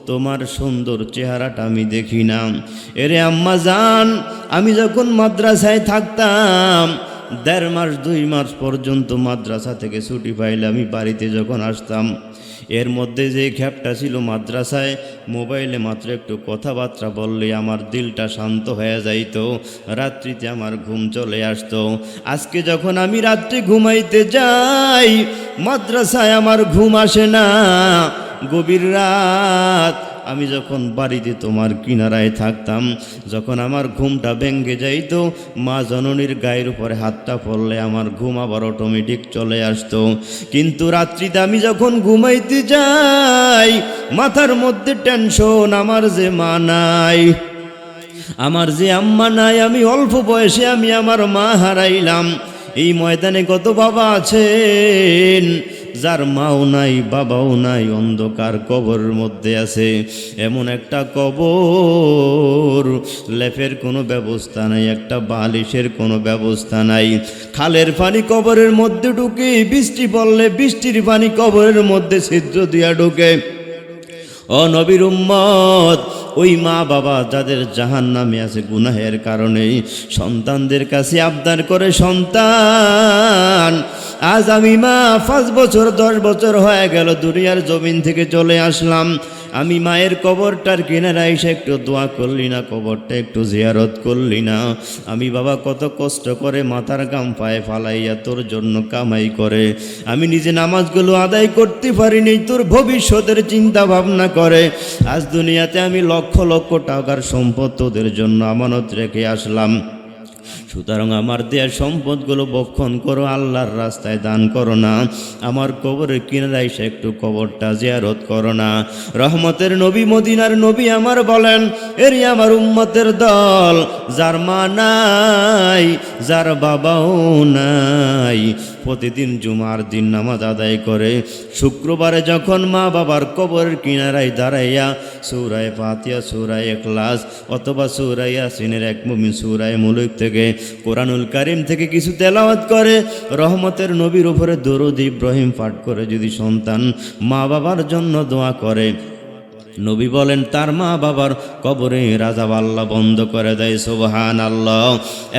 তোমার সুন্দর চেহারাটা আমি দেখি না। এরে আম্মা জান, আমি যখন মাদ্রাসায় থাকতাম 1.5 মাস 2 মাস পর্যন্ত মাদ্রাসা থেকে ছুটি পাইলে আমি বাড়িতে যখন আসতাম, এর মধ্যে যে খ্যাপটা ছিল মাদ্রাসায় মোবাইলে মাত্র একটু কথাবার্তা বললে আমার দিলটা শান্ত হয়ে যাইত, রাত্রিতে আমার ঘুম চলে আসতো। আজকে যখন আমি রাত্রে ঘুমাইতে যাই, মাদ্রাসায় আমার ঘুম আসে না। গভীর রাত আমি যখন বাড়িতে তোমার কিনারায় থাকতাম, যখন আমার ঘুমটা ভেঙে যাইতো, মা জননীর গায়ের উপরে হাতটা পড়লে আমার ঘুম আবার অটোমেটিক চলে আসতো। কিন্তু রাত্রিতে আমি যখন ঘুমাইতে যাই, মাথার মধ্যে টেনশন, আমার যে মা নাই, আমার যে আম্মা নাই, আমি অল্প বয়সে আমি আমার মা হারাইলাম। এই ময়দানে কত বাবা আছেন যার মাও নাই, বাবাও নাই, অন্ধকার কবরের মধ্যে আছে। এমন একটা কবর, লেপের কোনো ব্যবস্থা নাই, একটা বালিশের কোনো ব্যবস্থা নাই। খালের পানি কবরের মধ্যে ঢুকে, বৃষ্টি পড়লে বৃষ্টির পানি কবরের মধ্যে ছিদ্র দিয়া ঢুকে। ও নবীর উম্মত, ওই মা বাবা যাদের জাহান্নামে আছে গুনাহের কারণে, সন্তানদের কাছে আবদার করে, সন্তান আজ আমি মা 5 বছর 10 বছর হয়ে গেল দুনিয়ার জমিন থেকে চলে আসলাম, আমি মায়ের কবরটার কিনারায় এসে একটু দোয়া করলি না, কবরটা একটু জিয়ারত করলি না? আমি বাবা কত কষ্ট করে মাথার গাম পায়ে ফালাইয়া তোর জন্য কামাই করে আমি নিজে নামাজগুলো আদায় করতে পারিনি, তোর ভবিষ্যতের চিন্তা ভাবনা করে আজ দুনিয়াতে আমি লক্ষ লক্ষ টাকার সম্পদ তোদের জন্য আমানত রেখে আসলাম। সুতরাং আমার দেয়ার সম্পদগুলো বক্ষণ করো, আল্লাহর রাস্তায় দান করো না, আমার কবরের কিনারায় এসে একটু কবরটা জিয়ারত করো না। রহমতের নবী মদিনার নবী আমার বলেন, এরই আমার উম্মতের দল, যার মা নাই, যার বাবাও নাই, প্রতিদিন জুমার দিন নামাজ আদায় করে, শুক্রবারে যখন মা বাবার কবরের কিনারায় দাঁড়াইয়া সূরা ফাতিহা, সূরা ইখলাস অথবা সূরা ইয়াসিনের এক মুমিন সূরা মুলক থেকে, কোরআনুল কারীম থেকে কিছু তেলাওয়াত করে, রহমতের নবীর উপরে দরুদ ইব্রাহিম পাঠ করে যদি সন্তান মা বাবার জন্য দোয়া করে, নবী বলেন তার মা বাবার কবরে রাজাব আল্লাহ বন্ধ করে দেয়, সুবহানাল্লাহ।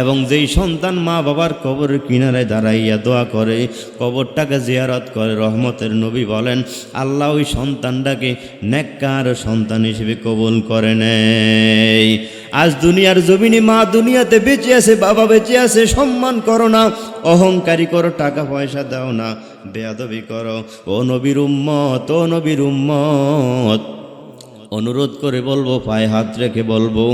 এবং যেই সন্তান মা বাবার কবরের কিনারায় দাঁড়াইয়া দোয়া করে, কবরটাকে জিয়ারত করে, রহমতের নবী বলেন আল্লাহ ওই সন্তানটাকে নেককার সন্তান হিসেবে কবুল করে নেয়। আজ দুনিয়ার জমিনে মা দুনিয়াতে বেঁচে আছে, বাবা বেঁচে আছে, সম্মান করো না, অহংকারী করো, টাকা পয়সা দাও না, বেয়াদবি করো। ও নবীর উম্মত, ও নবীর উম্মত, অনুরোধ করে বলবো, পায়ে হাত রেখে বলবো,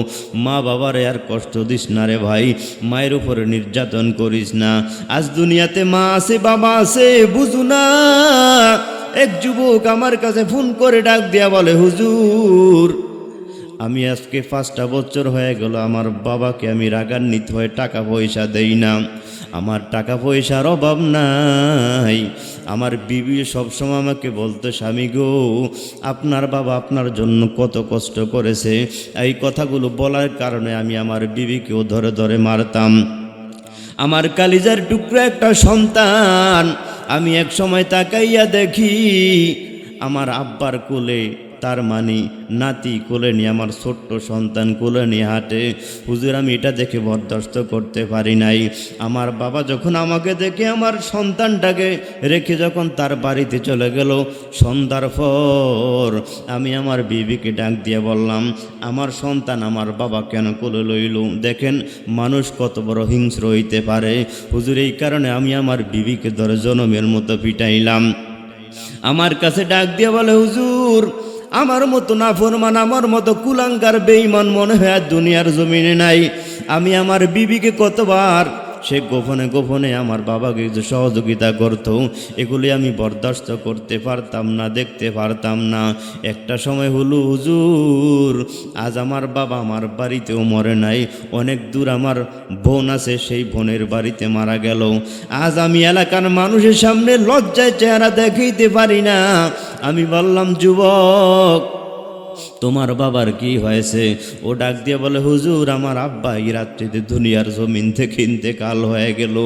মা বাবারে আর কষ্ট দিস না রে ভাই, মায়ের উপরে নির্যাতন করিস না। আজ দুনিয়াতে মা আছে, বাবা আছে, বুঝু না। এক যুবক আমার কাছে ফোন করে ডাক দিয়া বলে, হুজুর আমি আজকে 5টা বছর হয়ে গেল আমার বাবাকে আমি রাগান্বিত হয়ে টাকা পয়সা দেই না, আমার টাকা পয়সার অভাব নাই। আমার বিবি সবসময় আমাকে বলতো, স্বামী গো আপনার বাবা আপনার জন্য কত কষ্ট করেছে। এই কথাগুলো বলার কারণে আমি আমার বিবিকেও ধরে ধরে মারতাম। আমার কালিজার টুকরা একটা সন্তান, আমি এক সময় তাকাইয়া দেখি আমার আব্বার কোলে তার মানে নাতি কোলে নিয়ে, আমার ছোট্ট সন্তান কোলে নিয়ে হাঁটে। হুজুর আমি এটা দেখে বরদাস্ত করতে পারি নাই। আমার বাবা যখন আমাকে দেখে আমার সন্তানটাকে রেখে যখন তার বাড়িতে চলে গেল, সন্ধ্যার পর আমি আমার বিবিকে ডাক দিয়ে বললাম, আমার সন্তান আমার বাবা কেন কোলে লইল? দেখেন মানুষ কত বড় হিংস্র হইতে পারে। হুজুর এই কারণে আমি আমার বিবিকে ধরে জনমের মতো পিটাইলাম। আমার কাছে ডাক দিয়ে বলে, হুজুর আমার মতো নাফরমান, আমার মতো কুলাঙ্গার বেঈমান মনে হয় দুনিয়ার জমিনে নাই। আমি আমার বিবিকে কতবার সে গোপনে গোপনে আমার বাবাকে যে সহযোগিতা করত, এগুলি আমি বরদাস্ত করতে পারতাম না, দেখতে পারতাম না। একটা সময় হলো হুজুর আজ আমার বাবা আমার বাড়িতেও মরে নাই, অনেক দূর আমার বোন আছে, সেই বোনের বাড়িতে মারা গেল। আজ আমি এলাকার মানুষের সামনে লজ্জায় চেহারা দেখাইতে পারি না। আমি বললাম, যুবক তোমার বাবার কি হয়েছে? ও ডাক দিয়ে বলে, হুজুর আমার আব্বা এই রাত্রিতে দুনিয়ার জমিন থেকে ইন্তেকাল হয়ে গেল।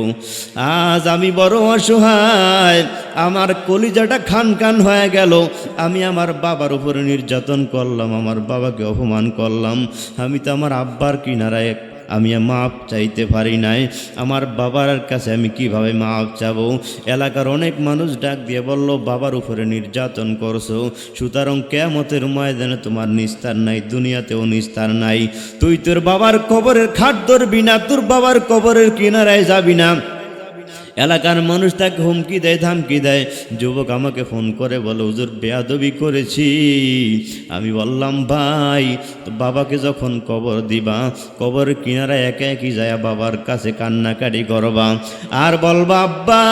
আজ আমি বড় অসহায়, আমার কলিজাটা খান খান হয়ে গেল। আমি আমার বাবার উপরে নির্যাতন করলাম, আমার বাবাকে অপমান করলাম। আমি তো আমার আব্বার কিনারায় আমি মাপ চাইতে পারি নাই। আমার বাবার কাছে আমি কিভাবে মাপ চাবো? এলাকার অনেক মানুষ ডাক দিয়ে বলল, বাবার উপরে নির্যাতন করছো, সুতরাং কিয়ামতের ময়দানে তোমার নিস্তার নাই, দুনিয়াতেও নিস্তার নাই। তুই তোর বাবার কবরের খাট ধরবি না, তোর বাবার কবরের কিনারায় যাবি না। এলাকার মানুষ তাকে হুমকি দেয়, ধামকি দেয়। যুবক আমাকে ফোন করে বলে, হুজুর বেয়াদবি করেছি। আমি বললাম, ভাই বাবাকে যখন কবর দিবা, কবরের কিনারা একে একই যায় বাবার কাছে কান্নাকাটি করবা আর বলবা, আব্বা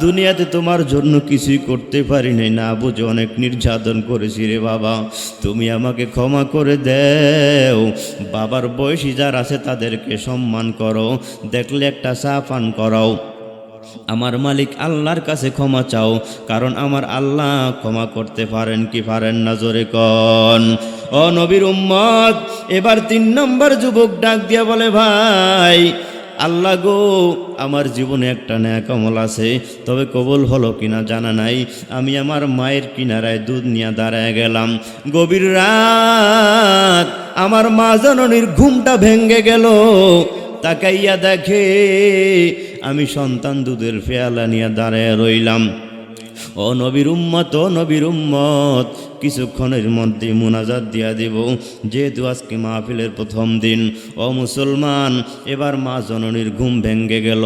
দুনিয়াতে তোমার জন্য কিছুই করতে পারি নাই, না বুঝে অনেক নির্যাতন করেছি রে বাবা, তুমি আমাকে ক্ষমা করে দেও। বাবার বয়সী যারা আছে তাদেরকে সম্মান করো, দেখলে একটা চা পান করাও। আমার মালিক আল্লাহর কাছে ক্ষমা চাও, কারণ আমার আল্লাহ ক্ষমা করতে পারেন কি পারেন না? জোরে কন। ও নবীর উম্মত, এবার 3 নম্বর যুবক ডাক দিয়া বলে, ভাই আল্লাহ গো, আমার জীবনে একটা নেক আমল আছে, তবে কবুল হলো কিনা জানা নাই। আমি আমার মায়ের কিনারায় দুধ নিয়ে দাঁড়ায় গেলাম। গভীর রাত, আমার মা জননীর ঘুমটা ভেঙ্গে গেল। তাকাইয়া দেখে আমি সন্তান দুধের পেয়ালা নিয়ে দাঁড়ায় রইলাম। ও নবীর উম্মত, ও নবীর উম্মত, কিছুক্ষণের মধ্যে মুনাজাত দিয়া দিব, যেহেতু আজকে মাহফিলের প্রথম দিন। ও মুসলমান, এবার মা জননীর ঘুম ভেঙ্গে গেল।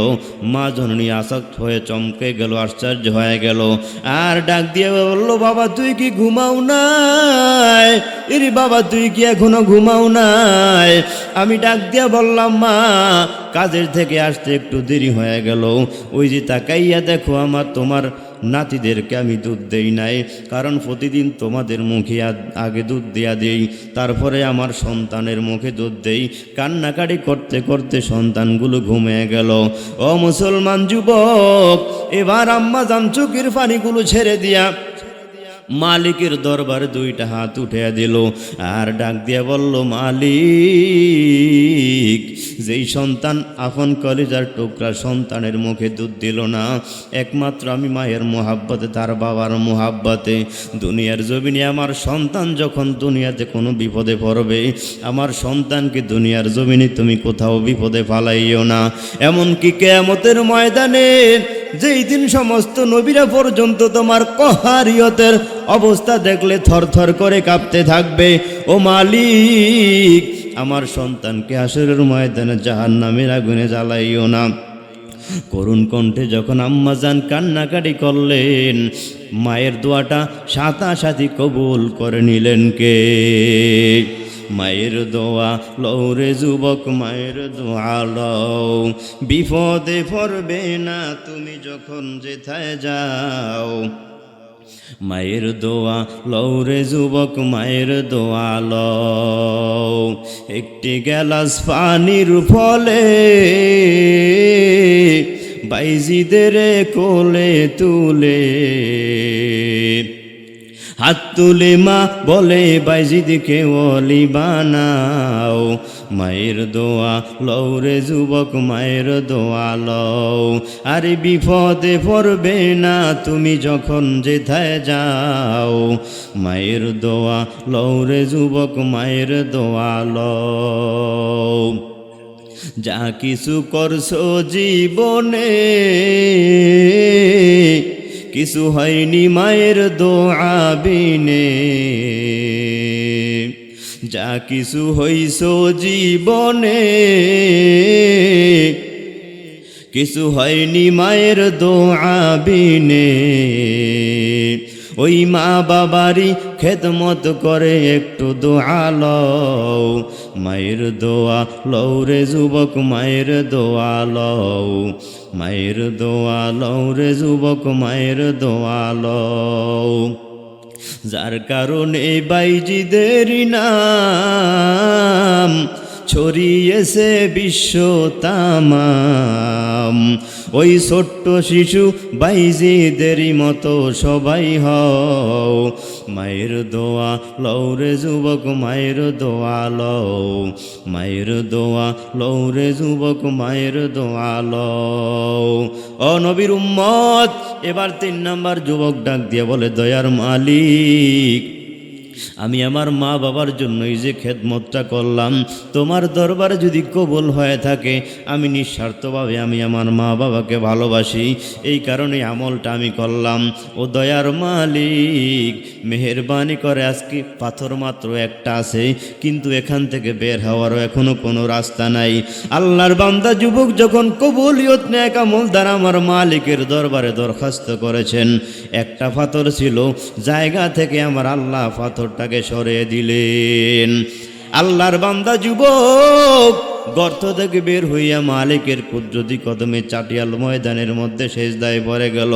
মা জননী আসক্ত হয়ে চমকে গেল, আশ্চর্য হয়ে গেল, আর ডাক দিয়ে বলল, বাবা তুই কি ঘুমাও নাই? এরে বাবা তুই কি এখনো ঘুমাও নাই? আমি ডাক দিয়া বললাম, মা কাজের থেকে আসতে একটু দেরি হয়ে গেল। ওই যে তাকাইয়া দেখো, তোমার নাতিদেরকে আমি দুধ দেই নাই, কারণ প্রতিদিন তোমাদের মুখে আগে দুধ দেয়া দেই, তারপরে আমার সন্তানের মুখে দুধ দেই। কান্নাকাটি করতে করতে সন্তানগুলো ঘুমিয়ে গেল। ও মুসলমান যুবক, এবার আম্মা জান চোখের পানিগুলো ছেড়ে দিয়া মালিকের দরবারে দুইটা হাত উঠিয়ে দিল, আর ডাক দিয়ে বলল, মালিক, যেই সন্তান আপন কলিজার টুকরা সন্তানের মুখে দুধ দিল না, একমাত্র আমি মায়ের মোহাব্বতে, তার বাবার মোহাব্বতে, দুনিয়ার জমিনে আমার সন্তান যখন দুনিয়াতে কোনো বিপদে পড়বে, আমার সন্তানকে দুনিয়ার জমিনে তুমি কোথাও বিপদে ফালাইও না। এমনকি কিয়ামতের ময়দানে যেই দিন সমস্ত নবীরা পর্যন্ত তোমার কহারিয়তের অবস্থা দেখলে থরথর করে কাঁপতে থাকবে। ও মালিক, আমার সন্তানকে হাসরের ময়দানে জাহান্নামের আগুনে জ্বালাইও না। করুণ কণ্ঠে যখন আম্মাজান কান্নাকাটি করলেন, মায়ের দোয়াটা সাথে কবুল করে নিলেন কে? মায়ের দোয়া লৌরে যুবক, মায়ের দোয়া লও, বিপদে পড়বে না তুমি যখন যেথায় যাও। মায়ের দোয়া লৌরে যুবক, মায়ের দোয়া লও, একটি গ্লাস পানির ফলে বাইজিদের কোলে তুলে হাত তুলে মা বলে, বাইজিদকে ওলি বানাও। মায়ের দোয়া লৌরে যুবক, মায়ের দোয়া লও, আরে বিপদে পড়বে না তুমি যখন যেথায় যাও। মায়ের দোয়া লৌরে যুবক, মায়ের দোয়া লও। যা কিছু করছো জীবনে কিছু হয়নি মায়ের দোয়া বিনে, যা কিছু হইছো জীবনে কিছু হয়নি মায়ের দোয়া বিনে। ওই মা বাবারই খেদমত করে একটু দোয়া লও। মায়ের দোয়া লৌরে যুবক, মায়ের দোয়া লও, মায়ের দোয়া লৌরে যুবক, মায়ের দোয়া লও। যার কারণে বাইজিদের নাম ছড়িয়েছে বিশ্ব তামাম। ওই ছোট্ট শিশু বাইজিদেরই মতো সবাই হও। মায়ের দোয়া লৌরে যুবক, মায়ের দোয়া লও, মায়ের দোয়া লৌরে যুবক, মায়ের দোয়া লও। ও নবীর উম্মত, এবার 3 নাম্বার যুবক ডাক দিয়ে বলে, দয়ার মালিক, আমি আমার মা বাবার জন্যই যে খেদমতটা করলাম, তোমার দরবারে যদি কবুল হয়ে থাকে, আমি নিঃস্বার্থভাবে আমি আমার মা বাবাকে ভালোবাসি, এই কারণে আমলটা আমি করলাম। ও দয়ার মালিক, মেহেরবানি করে আজকে পাথর মাত্র একটা আছে, কিন্তু এখান থেকে বের হওয়ারও এখনো কোনো রাস্তা নাই। আল্লাহর বান্দা যুবক যখন কবুলিয়ত নেক আমল দ্বারা আমার মালিকের দরবারে দরখাস্ত করেছেন, একটা পাথর ছিল, জায়গা থেকে আমার আল্লাহ পাথরটাকে সরিয়ে দিলেন। আল্লাহর বান্দা যুবক গর্ত থেকে বের হইয়া মালিকের কুদরতি কদমে চাটিয়াল ময়দানের মধ্যে সেজদায় পড়ে গেল,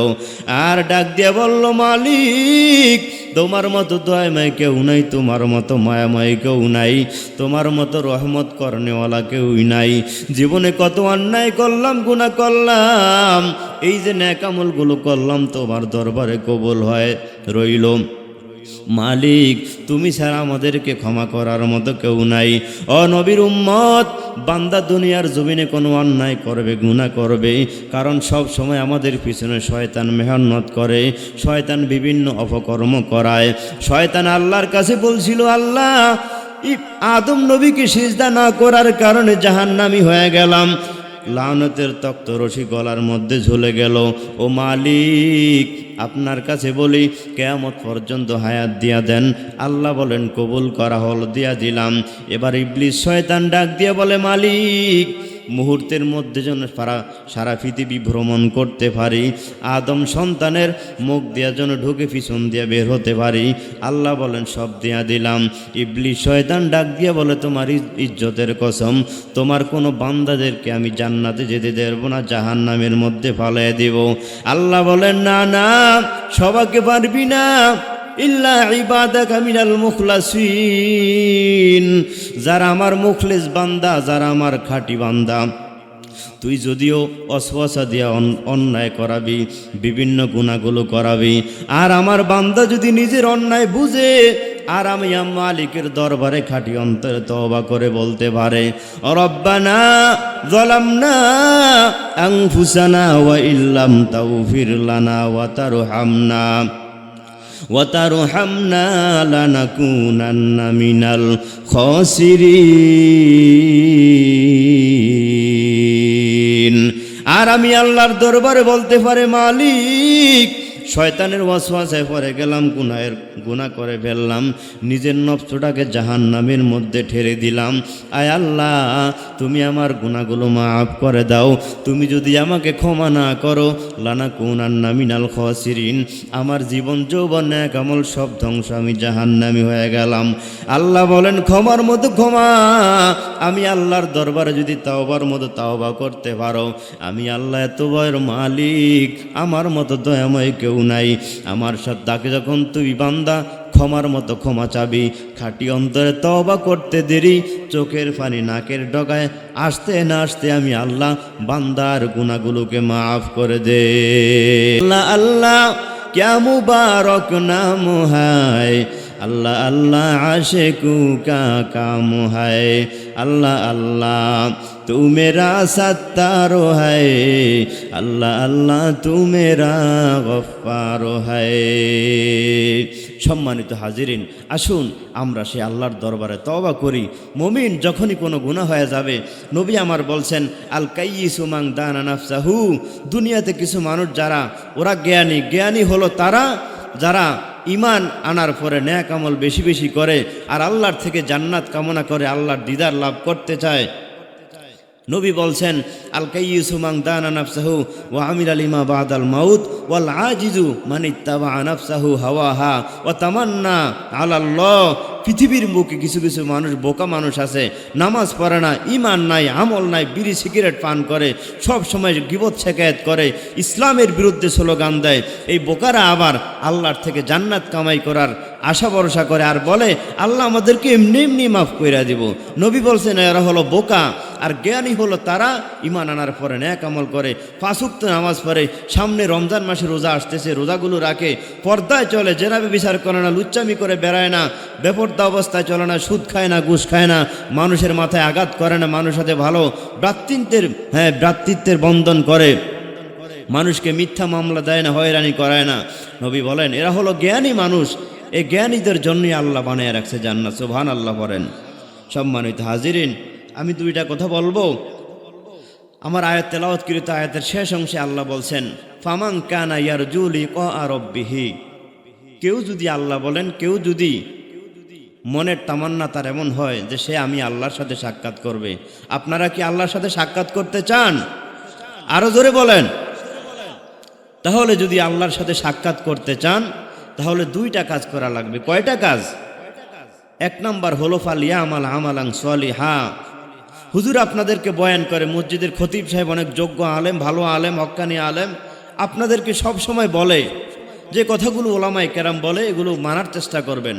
আর ডাক দিয়া বলল, মালিক, তোমার মতো দয়াময় কেউ নাই, তোমার মতো মায়াময় কেউ নাই, তোমার মতো রহমত করনেওয়ালা কেউই নাই। জীবনে কত অন্যায় করলাম, গুনাহ করলাম, এই যে নেক আমলগুলো করলাম তোমার দরবারে কবুল হয় রইল, মালিক তুমি ছাড়া আমাদেরকে ক্ষমা করার মতো কেউ নাই। ও নবীর উম্মত, বান্দা দুনিয়ার জমিনে কোনো অন্যায় করবে, গুনাহ করবে, কারণ সব সময় আমাদের পিছনে শয়তান মেহনত করে, শয়তান বিভিন্ন অপকর্ম করায়। শয়তান আল্লাহর কাছে বলছিল, আল্লাহ আদম নবীকে সিজদা না করার কারণে জাহান্নামী হয়ে গেলাম, লানতের তক্ত রশি গলার মধ্যে ঝুলে গেল। ও মালিক আপনার কাছে বলি কিয়ামত পর্যন্ত হায়াত দিয়া দেন। আল্লাহ বলেন কবুল করা হল, দিয়া দিলাম। এবার ইবলিস শয়তান ডাক দিয়ে বলে, মালিক মুহূর্তের মধ্যে যেন সারা পৃথিবী ভ্রমণ করতে পারি, আদম সন্তানের মুখ দিয়া যেন ঢুকে পিছন দিয়ে বের হতে পারি। আল্লাহ বলেন সব দিয়া দিলাম। ইবলিস শয়তান ডাক দিয়ে বলে, তোমার ইজ্জতের কসম, তোমার কোনো বান্দাদেরকে আমি জান্নাতে যেতে দেব না, জাহান্নামের মধ্যে ফালাইয়া দিব। আল্লাহ বলেন না না, সবাইকে পারবি না, ইল্লা ইবাদাকা মিনাল মুখলাসিন, যারা আমার মুখলেস বান্দা, যারা আমার খাঁটি বান্দা। তুই যদিও অসওয়াসা দিয়া অন্যায় করাবি, বিভিন্ন গুনাহগুলো করাবি, আর আমার বান্দা যদি নিজের অন্যায় বুঝে আর আমি মালিকের দরবারে খাঁটি অন্তরে তওবা করে বলতে পারে, রব্বানা যালামনা আনফুসানা ওয়া ইল্লাম তাগফির লানা ওয়া তারহামনা লানাকুনান্না মিনাল খাসিরিন। আর আমি আল্লাহর দরবারে বলতে পারে, মালিক শয়তানের ওয়াসওয়াসায় পড়ে গেলাম, গুনাহ করে ফেললাম, নিজের নফসটাকে জাহান্নামের মধ্যে ঠেলে দিলাম। আয় আল্লাহ তুমি আমার গুনাহগুলো মাফ করে দাও, তুমি যদি আমাকে ক্ষমা না করো লানাকুনান্না মিনাল খাসিরিন, আমার জীবন যৌবন নেক আমল সব ধ্বংস, আমি জাহান্নামী হয়ে গেলাম। আল্লাহ বলেন ক্ষমার মতো ক্ষমা, আমি আল্লাহর দরবারে যদি তাওবার মতো তাওবা করতে পারো, আমি আল্লাহ এত বড় মালিক, আমার মতো দয়াময় কেউ নাই। আমার সাথে তাকে যখন তুই বান্দা ক্ষমার মতো ক্ষমা চাবি, খাঁটি অন্তরে তওবা করতে দেরি, চোখের পানি নাকের ডগায় আসতে না আসতে আমি আল্লাহ বান্দার গুনাহগুলোকে মাফ করে দে। আল্লাহ আল্লাহ क्या मुबारक नाम है, अल्लाह अल्लाह आशिकू का काम है, अल्लाह अल्लाह तू मेरा सत्तारो है, अल्लाह अल्लाह तू मेरा गफ्फारो है। সম্মানিত হাজিরিন, আসুন আমরা সে আল্লাহর দরবারে তওবা করি। মুমিন যখনই কোনো গুনাহ হয়ে যাবে, নবী আমার বলছেন আল কাইয়িসু মান দানা নাফসাহু, দুনিয়াতে কিছু মানুষ যারা ওরা জ্ঞানী হলো তারা যারা ঈমান আনার পরে নেক আমল বেশি বেশি করে আর আল্লাহর থেকে জান্নাত কামনা করে, আল্লাহর দিদার লাভ করতে চায়। নবী বলছেন আল কাইয়িসু মান দানা নাফসাহু ওয়া আমিলা লিমা বাদাল মাউত ওয়াল আজিজু মান ইত্তাবা নাফসাহু হাওয়াহা ওয়া তামান্না আলাল্লাহ। পৃথিবীর বুকে কিছু কিছু মানুষ, বোকা মানুষ আছে, নামাজ পড়ে না, ঈমান নাই, আমল নাই, বিড়ি সিগারেট পান করে, সব সময় গীবত শেকায়েত করে, ইসলামের বিরুদ্ধে স্লোগান দেয়। এই বোকারা আবার আল্লাহর থেকে জান্নাত কামাই করার আশা ভরসা করে আর বলে আল্লাহ আমাদেরকে এমনি এমনি মাফ করে দিব। নবী বলছেন এরা হলো বোকা। আর জ্ঞানী হলো তারা ঈমান আনার পরে নেক আমল করে, 5 ওয়াক্ত নামাজ পড়ে, সামনে রমজান মাসে রোজা আসতেছে, রোজাগুলো রাখে, পর্দায় চলে, জেনাবে বিচার করে না, লুচ্চামি করে বেড়ায় না, বেপরদা অবস্থায় চলে না, সুদ খায় না, ঘুষ খায় না, মানুষের মাথায় আঘাত করে না, মানুষের সাথে ভালো ভ্রাতৃত্বের বন্ধন করে, মানুষকে মিথ্যা মামলা দেয় না, হয়রানি করায় না। নবী বলেন এরা হলো জ্ঞানী মানুষ। এই জ্ঞানীদের জন্যই আল্লাহ বানিয়ে রাখছে জান্নাত। সুবহানাল্লাহ বলেন। সম্মানিত হাজিরিন, আমি 2টা কথা বলবো। আমার আয়াত তেলাওয়াতকৃত আয়াতের শেষ অংশে আল্লাহ বলছেন ফামান কানা ইয়ারজু লিকা রাব্বিহি, কেউ যদি, আল্লাহ বলেন কেউ যদি মনের তামান্না তার এমন হয় যে সে আমি আল্লাহর সাথে সাক্ষাৎ করবে। আপনারা কি আল্লাহর সাথে সাক্ষাৎ করতে চান? আরো জোরে বলেন। তাহলে যদি আল্লাহর সাথে সাক্ষাৎ করতে চান তাহলে 2টা কাজ করা লাগবে। কয়টা কাজ? 1 নাম্বার হলো ফালিয়ামাল আমালান সলিহা। হুজুর আপনাদেরকে বয়ান করে, মসজিদের খতিব সাহেব অনেক যোগ্য আলেম, ভালো আলেম, হক্কানি আলেম, আপনাদেরকে সব সময় বলে যে কথাগুলো ওলামায়ে কেরাম বলে এগুলো মানার চেষ্টা করবেন,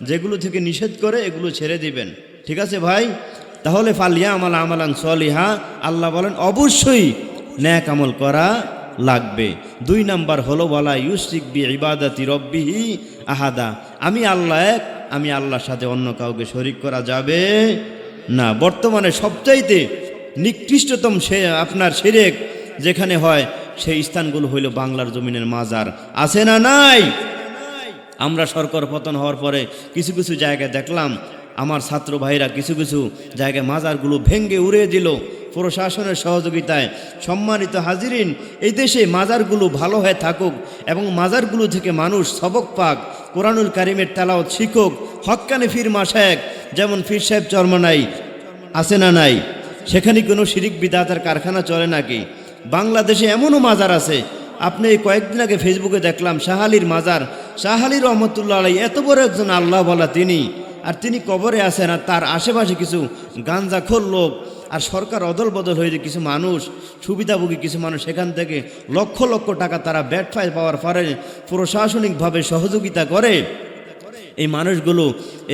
যেগুলো থেকে নিষেধ করে এগুলো ছেড়ে দিবেন। ঠিক আছে ভাই? তাহলে ফালিয়ামাল আমালান সলিহা, আল্লাহ বলেন অবশ্যই নেক আমল করা লাগবে। 2 নাম্বার হলো ওয়ালা ইউশরিক বি ইবাদাতি রব্বিহি আহাদা, আমি আল্লাহ এক, আমি আল্লাহর সাথে অন্য কাউকে শরীক করা যাবে না। বর্তমানে সবচাইতে নিকৃষ্টতম সে আপনার শিরক যেখানে হয় সেই স্থানগুলো হইল বাংলার জমিনের মাজার। আছে না নাই? আমরা সরকার পতন হওয়ার পরে কিছু কিছু জায়গায় দেখলাম আমার ছাত্র ভাইরা কিছু কিছু জায়গায় মাজারগুলো ভেঙ্গে উড়িয়ে দিল প্রশাসনের সহযোগিতায়। সম্মানিত হাজিরিন, এই দেশে মাজারগুলো ভালো হয়ে থাকুক এবং মাজারগুলো থেকে মানুষ সবক পাক, কোরআনুল কারিমের তেলাওয়াত শিখুক। হক্কানি ফির মাশায়েখ যেমন ফির সাহেব চরমনাই আছে না নাই? সেখানে কোনো শিরিক বিদআতের কারখানা চলে নাকি? বাংলাদেশে এমনও মাজার আছে, আপনি এই কয়েকদিন আগে ফেসবুকে দেখলাম শাহ আলীর মাজার। শাহ আলী রহমতুল্লাহ আলাই এত বড় একজন আল্লাহ বলা তিনি, আর তিনি কবরে আছেন, আর তার আশেপাশে কিছু গাঞ্জাখোর লোক আর সরকার অদল বদল হয়ে যে কিছু মানুষ সুবিধাভোগী কিছু মানুষ সেখান থেকে লক্ষ লক্ষ টাকা তারা ব্যাটফাই পাওয়ার পরে প্রশাসনিকভাবে সহযোগিতা করে এই মানুষগুলো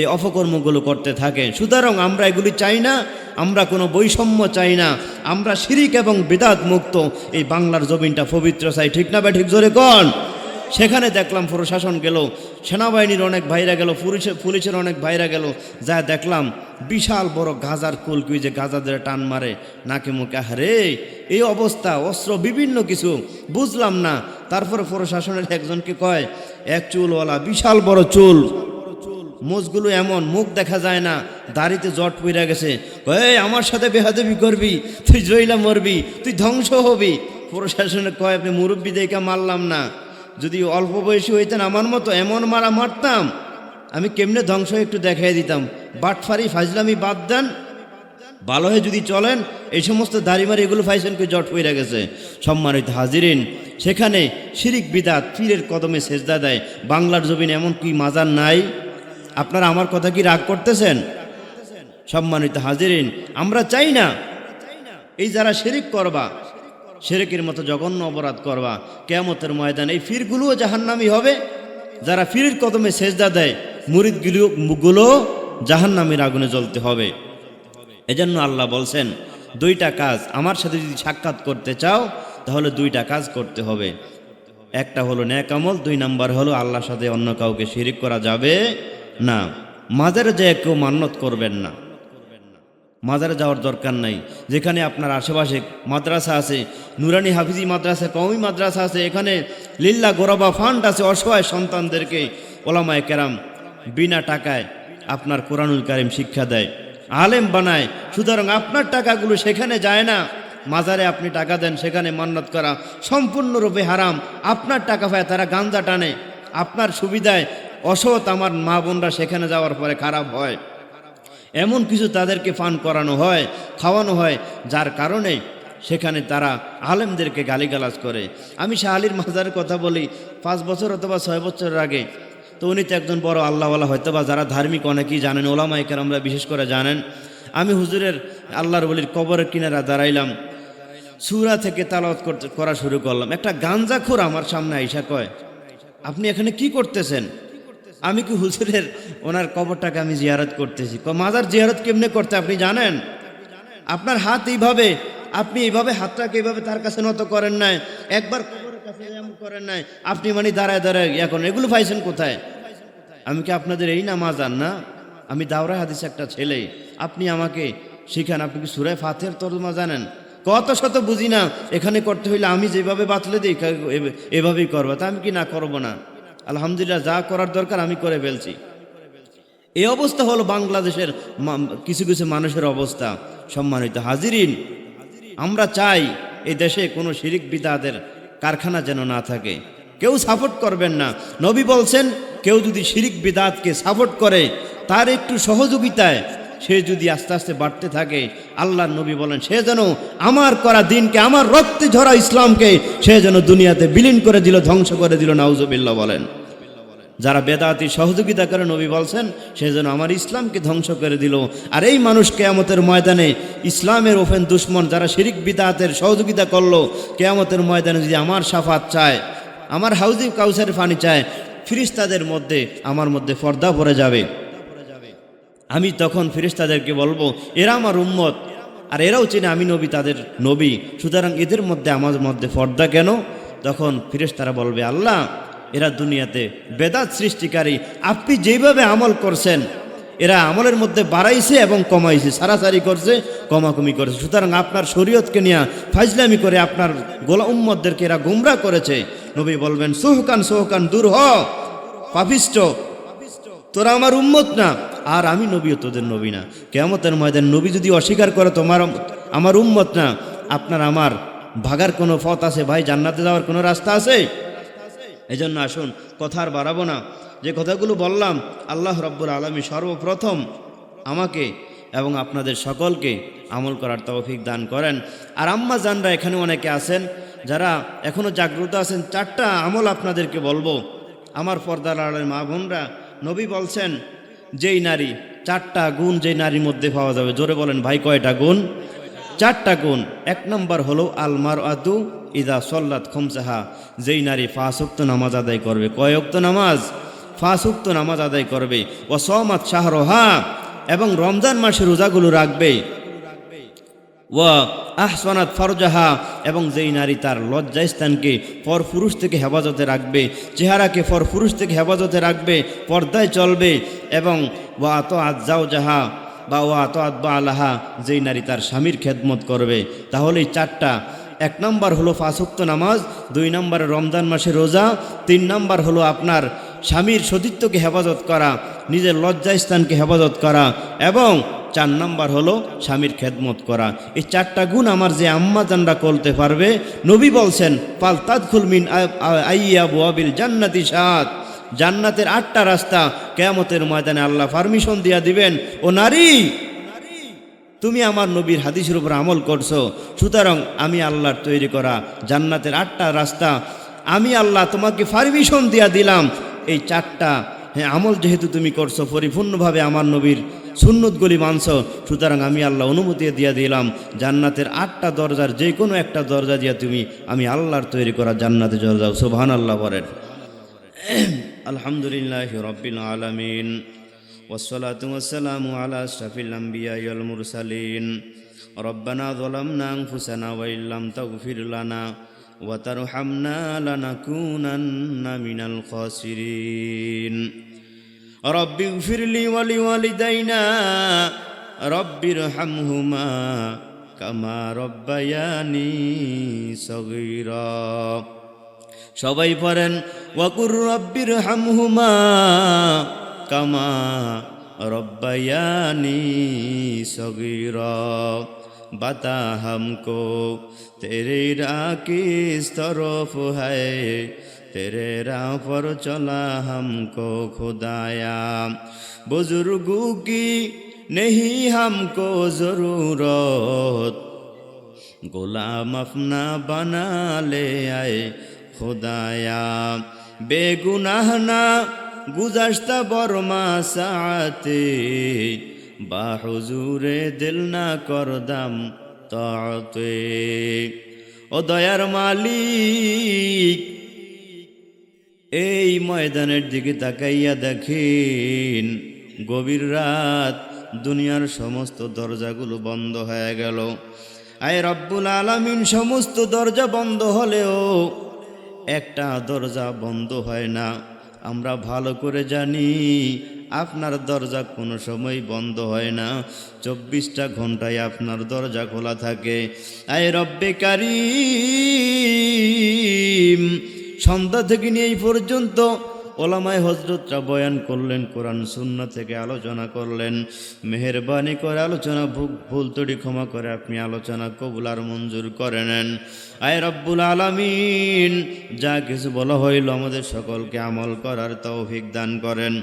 এই অপকর্মগুলো করতে থাকে। সুতরাং আমরা এগুলি চাই না, আমরা কোনো বৈষম্য চাই না, আমরা শিরিক এবং বিদআত মুক্ত এই বাংলার জমিনটা পবিত্র চাই। ঠিক না ঠিক জোরে কোন? সেখানে দেখলাম প্রশাসন গেল, সেনাবাহিনীর অনেক ভাইরা গেল, পুলিশের অনেক ভাইরা গেল, যা দেখলাম বিশাল বড় গাজার কুলকুই যে গাজাদের টান মারে নাকে মুখে, হারে এই অবস্থা, অস্ত্র বিভিন্ন কিছু বুঝলাম না। তারপরে প্রশাসনের একজনকে কয়, এক চুলওয়ালা বিশাল বড় চুল, মোজগুলো এমন, মুখ দেখা যায় না, দাড়িতে জট পইরা গেছে, কয় আমার সাথে বেহাদবি করবি তুই জইলা মরবি, তুই ধ্বংস হবি। প্রশাসনে কয় আপনি মুরব্বী দেখে মারলাম না, যদি অল্প বয়সী হইতেন আমার মতো এমন মারা মারতাম, আমি কেমনে ধ্বংস একটু দেখাই দিতাম। বাটফারি ফাজলামি বাদ দেন, ভালো হয়ে যদি চলেন। এই সমস্ত দাড়িমারি এগুলো ফাইসনকে জট পইরা গেছে। সম্মানিত হাজিরিন, সেখানে শিরিক বিদআত পীরের কদমে সেজদা দেয়। বাংলার জমিনে এমন কি মাজার নাই? আপনারা আমার কথা কি রাগ করতেছেন? সম্মানিত হাজিরিন, আমরা চাই না এই যারা শিরিক করবা, শিরকের মতো জঘন্য অপরাধ করবা, কিয়ামতের ময়দানে এই ফিরগুলোও জাহান্নামী হবে। যারা ফিরের কদমে সেজদা দেয় মুরিদগুলো জাহান্নামের আগুনে জ্বলতে হবে। এজন্য আল্লাহ বলছেন 2টা কাজ, আমার সাথে যদি সাক্ষাৎ করতে চাও তাহলে 2টা কাজ করতে হবে। একটা হলো নেক আমল, 2 নাম্বার হলো আল্লাহর সাথে অন্য কাউকে শিরিক করা যাবে না। মাজারে যেয়ে কেউ মান্নত করবেন না, মাজারে যাওয়ার দরকার নাই। যেখানে আপনার আশেপাশে মাদ্রাসা আছে, নুরানি হাফিজি মাদ্রাসা, কওমি মাদ্রাসা আছে, এখানে লিল্লা গোরাবা ফান্ড আছে, অসহায় সন্তানদেরকে ওলামায়ে কেরাম বিনা টাকায় আপনার কোরআনুল কারীম শিক্ষা দেয়, আলেম বানায়। সুতরাং আপনার টাকাগুলো সেখানে যায় না, মাজারে আপনি টাকা দেন, সেখানে মান্নত করা সম্পূর্ণরূপে হারাম। আপনার টাকা পায় তারা গাঞ্জা টানে, আপনার সুবিধায় অসৎ আমার মা বোনরা সেখানে যাওয়ার পরে খারাপ হয়, এমন কিছু তাদেরকে পান করানো হয়, খাওয়ানো হয়, যার কারণে সেখানে তারা আলেমদেরকে গালিগালাজ করে। আমি শাহ আলীর মাজারের কথা বলি, 5 বছর অথবা 6 বছরের আগে, তো উনি তো একজন বড় আল্লাহওয়ালা, হয়তো বা যারা ধার্মিক অনেকেই জানেন, ওলামায়ে কেরামরা বিশেষ করে জানেন। আমি হুজুরের আল্লাহর ওলির কবরের কিনারা দাঁড়াইলাম, সূরা থেকে তেলাওয়াত করা শুরু করলাম। একটা গাঞ্জাখোর আমার সামনে আইসা কয়, আপনি এখানে কি করতেছেন? আমি কি হুজুরের ওনার কবরটাকে আমি জিয়ারত করতেছি। মাজার জিয়ারত কেমনে করতে আপনি জানেন? আপনার হাত এইভাবে, আপনি এইভাবে হাতটাকে এইভাবে তার কাছে নত করেন নাই, একবার কবরের কাছে এমন করেন নাই, আপনি মানে দাঁড়ায় দাঁড়ায় এখন এগুলো পাইছেন কোথায়? আমি কি আপনাদের এই না মাজার না? আমি দাওরা হাদিস একটা ছেলে, আপনি আমাকে শিখান। আপনি কি সূরা ফাতিহার তরজমা জানেন? কত শত বুঝি না, এখানে করতে হইলে আমি যেভাবে বাতলে দিই এভাবেই করবো, তা আমি কি না করবো না? আলহামদুলিল্লাহ, যা করার দরকার আমি করে ফেলছি। এই অবস্থা হলো বাংলাদেশের কিছু কিছু মানুষের অবস্থা। সম্মানিত হাজিরিন, আমরা চাই এই দেশে কোনো শিরিক বিদআতের কারখানা যেন না থাকে। কেউ সাপোর্ট করবেন না। নবী বলছেন, কেউ যদি শিরিক বিদআতকে সাপোর্ট করে, তার একটু সহযোগিতায় সে যদি আস্তে আস্তে বাড়তে থাকে, আল্লাহর নবী বলেন সে যেন আমার করা দিনকে, আমার রক্তে ঝরা ইসলামকে সে যেন দুনিয়াতে বিলীন করে দিল, ধ্বংস করে দিল। নাউজুবিল্লাহ বলেন। যারা বেদাতি সহযোগিতা করে, নবী বলছেন সে যেন আমার ইসলামকে ধ্বংস করে দিল। আর এই মানুষ কিয়ামতের ময়দানে ইসলামের ওপেন দুশ্মন যারা শিরিক বিদআতের সহযোগিতা করলো, কিয়ামতের ময়দানে যদি আমার শাফাত চায়, আমার হাউজে কাউসারের পানি চায়, ফেরেশতাদের মধ্যে আমার মধ্যে পর্দা পড়ে যাবে। আমি তখন ফেরেশতাদেরকে বলবো, এরা আমার উম্মত, আর এরাও চেনে আমি নবী, তাদের নবী, সুতরাং এদের মধ্যে আমার মধ্যে পর্দা কেন? তখন ফেরেশতারা বলবে, আল্লাহ এরা দুনিয়াতে বেদাত সৃষ্টিকারী, আপনি যেইভাবে আমল করছেন এরা আমলের মধ্যে বাড়াইছে এবং কমাইছে, সারাসারি করছে, কমাকমি করেছে, সুতরাং আপনার শরীয়তকে নিয়ে ফাজলামি করে আপনার গোলা উম্মতদেরকে এরা গুমরা করেছে। নবী বলবেন, সোহকান সোহকান, দূর হ পাপিষ্ট, তোরা আমার উম্মত না, আর আমি নবীও তোদের নবী না। কিয়ামতের ময়দান নবী যদি অস্বীকার করে তোমার আমার উম্মত না, আপনার আমার ভাগার কোনো পথ আছে ভাই? জান্নাতে যাওয়ার কোনো রাস্তা আছে? এই জন্য আসুন, কথা আর বাড়াবো না। যে কথাগুলো বললাম, আল্লাহ রাব্বুল আলামিন সর্বপ্রথম আমাকে এবং আপনাদের সকলকে আমল করার তৌফিক দান করেন। আর আম্মা জানরা এখানে অনেকে আছেন যারা এখনও জাগ্রত আছেন, 4টা আমল আপনাদেরকে বলবো। আমার পর্দার আড়ালের মা বোনরা, নবী বলছেন যেই নারী 4টা গুণ যেই নারীর মধ্যে পাওয়া যাবে, জোরে বলেন ভাই কয়টা গুণ? 4টা গুণ। 1 নম্বর হলো আলমার আদু ইদা সল্লাত খুমসাহা, যেই নারী 5 ওয়াক্ত নামাজ আদায় করবে। কয় ওয়াক্ত নামাজ? 5 ওয়াক্ত নামাজ আদায় করবে। ও সমাত শাহরহা, এবং রমজান মাসে রোজাগুলো রাখবে। ওয়া আহসানাত ফারজাহা, এবং যেই নারী তার লজ্জাস্থানকে পর পুরুষ থেকে হেফাজতে রাখবে, চেহারাকে পর পুরুষ থেকে হেফাজতে রাখবে, পর্দায় চলবে। এবং ওয়া আতাআত যাওজাহা বা ওয়া আতাআত বালাহা, যেই নারী তার স্বামীর খেদমত করবে। তাহলেই 4টা। 1 নম্বর হলো 5 ওয়াক্ত নামাজ, 2 নম্বরে রমজান মাসে রোজা, 3 নম্বর হলো আপনার স্বামীর সতীত্বকে হেফাজত করা, নিজের লজ্জাস্থানকে হেফাজত করা, এবং 4 নম্বর হলো স্বামীর খেদমত করা। এই 4টা গুণ আমার যে আম্মা জানরা করতে পারবে, নবী বলছেন ফাল তাদখুল মিন আইয়াবওয়াবিল জান্নাতি সাত, জান্নাতের 8টা রাস্তা কিয়ামতের ময়দানে আল্লাহ পারমিশন দিয়া দিবেন, ও নারী তুমি আমার নবীর হাদিসের উপর আমল করছো, সুতরাং আমি আল্লাহর তৈরি করা জান্নাতের 8টা রাস্তা আমি আল্লাহ তোমাকে পারমিশন দিয়া দিলাম। এই 4টা আমল যেহেতু তুমি করছো, পরিপূর্ণভাবে আমার নবীর সুন্নতগুলি মানছো, সুতরাং আমি আল্লাহ অনুমতি দিয়ে দিলাম জান্নাতের 8টা দরজার যে কোনো একটা দরজা দিয়া তুমি আমি আল্লাহর তৈরি করা জান্নাতে চলে যাও। সুবহানাল্লাহ বলেন। আলহামদুলিল্লাহি রাব্বিল আলামিন, والصلاة والسلام على أشرف الأنبياء والمرسلين. ربنا ظلمنا أنفسنا وإن لم تغفر لنا وترحمنا لنكونن من الخاسرين. رب اغفر لي ولوالدينا رب ارحمهما كما ربياني صغيرا. সবাই পড়েন ওয়াকুর রব্বির হামহুমা কামা রব্বায়ানি সগীরা। বাতা হামকো তেরে রাহ কিস তরফ হ্যায়, তেরে রাহ পর চলা হামকো খুদায়া। বুজুর্গো কি নেহি হামকো জরুরত, গোলাম আপনা বানা লে আয়ে খুদায়া। বেগুনাহ না গুজাশতা বরমা সাআতে, বা হুজুরে দিল না করদাম তাতে। ও দয়ার মালিক, এই ময়দানের দিকে তাকাইয়া দেখেন, গভীর রাত, দুনিয়ার সমস্ত দরজাগুলো বন্ধ হয়ে গেল। আয় রব্বুল আলামিন, সমস্ত দরজা বন্ধ হলেও একটা দরজা বন্ধ হয় না। আমরা ভালো করে জানি আপনার দরজা কোনো সময় বন্ধ হয় না, 24টা ঘন্টায় আপনার দরজা খোলা থাকে। আয় রব্বে কারীম, সন্ধ্যা থেকে নিয়ে এই পর্যন্ত ওলামায়ে হযরতরা বয়ান করলেন, কোরআন সুন্নাহ থেকে আলোচনা করলেন। মেহেরবানি করে আলোচনা ভুল ত্রুটি ক্ষমা করে আপনি আলোচনা কবুল আর মঞ্জুর করে নেন। আয় রব্বুল আলামিন, যা কিছু বলা হইল আমাদের সকলকে আমল করার তৌফিক দান করেন।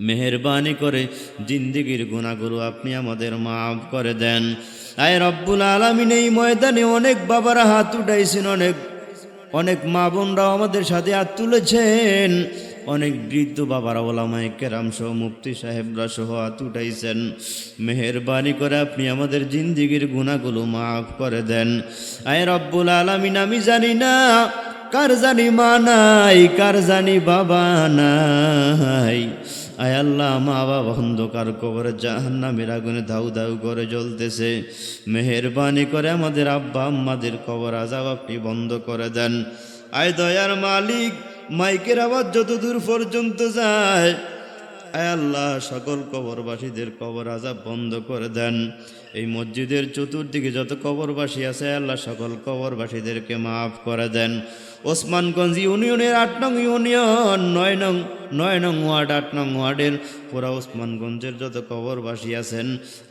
মেহেরবানি করে জিন্দেগির গুনাহগুলো আপনি আমাদের মাফ করে দেন। আয় রব্বুল আলামিন, এই ময়দানে অনেক বাবারা হাত উঠাইছেন, অনেক মা বোনরাও আমাদের সাথে হাত তুলেছেন, অনেক বৃদ্ধ বাবারা ওলামায়ে কেরাম সহ মুফতি সাহেবরা সহ হাত উঠাইছেন। মেহেরবানি করে আপনি আমাদের জিন্দেগির গুনাহগুলো মাফ করে দেন। আয় রব্বুল আলামিন, আমি জানি না কার জানি মা নাই, কার জানি বাবা নাই, আয় আল্লাহ মা বাবা অন্ধকার কবরে জাহান্নামের আগুনে ধাউ ধাউ করে জ্বলতেছে, মেহেরবানি করে আমাদের আব্বা আম্মাদের কবর আযাব আপনি বন্ধ করে দেন। আয় দয়ার মালিক, মাইকের আওয়াজ যত দূর পর্যন্ত যায়, আয় আল্লাহ সকল কবরবাসীদের কবর আযাব বন্ধ করে দেন। এই মসজিদের চতুর্দিকে যত কবরবাসী আছে আল্লাহ সকল কবরবাসীদেরকে মাফ করে দেন। ওসমানগঞ্জ ইউনিয়নের ৮ নং ইউনিয়ন ৯ নং ওয়ার্ড ৮ নং ওয়ার্ডের পুরা ওসমানগঞ্জের যত কবরবাসী আছেন,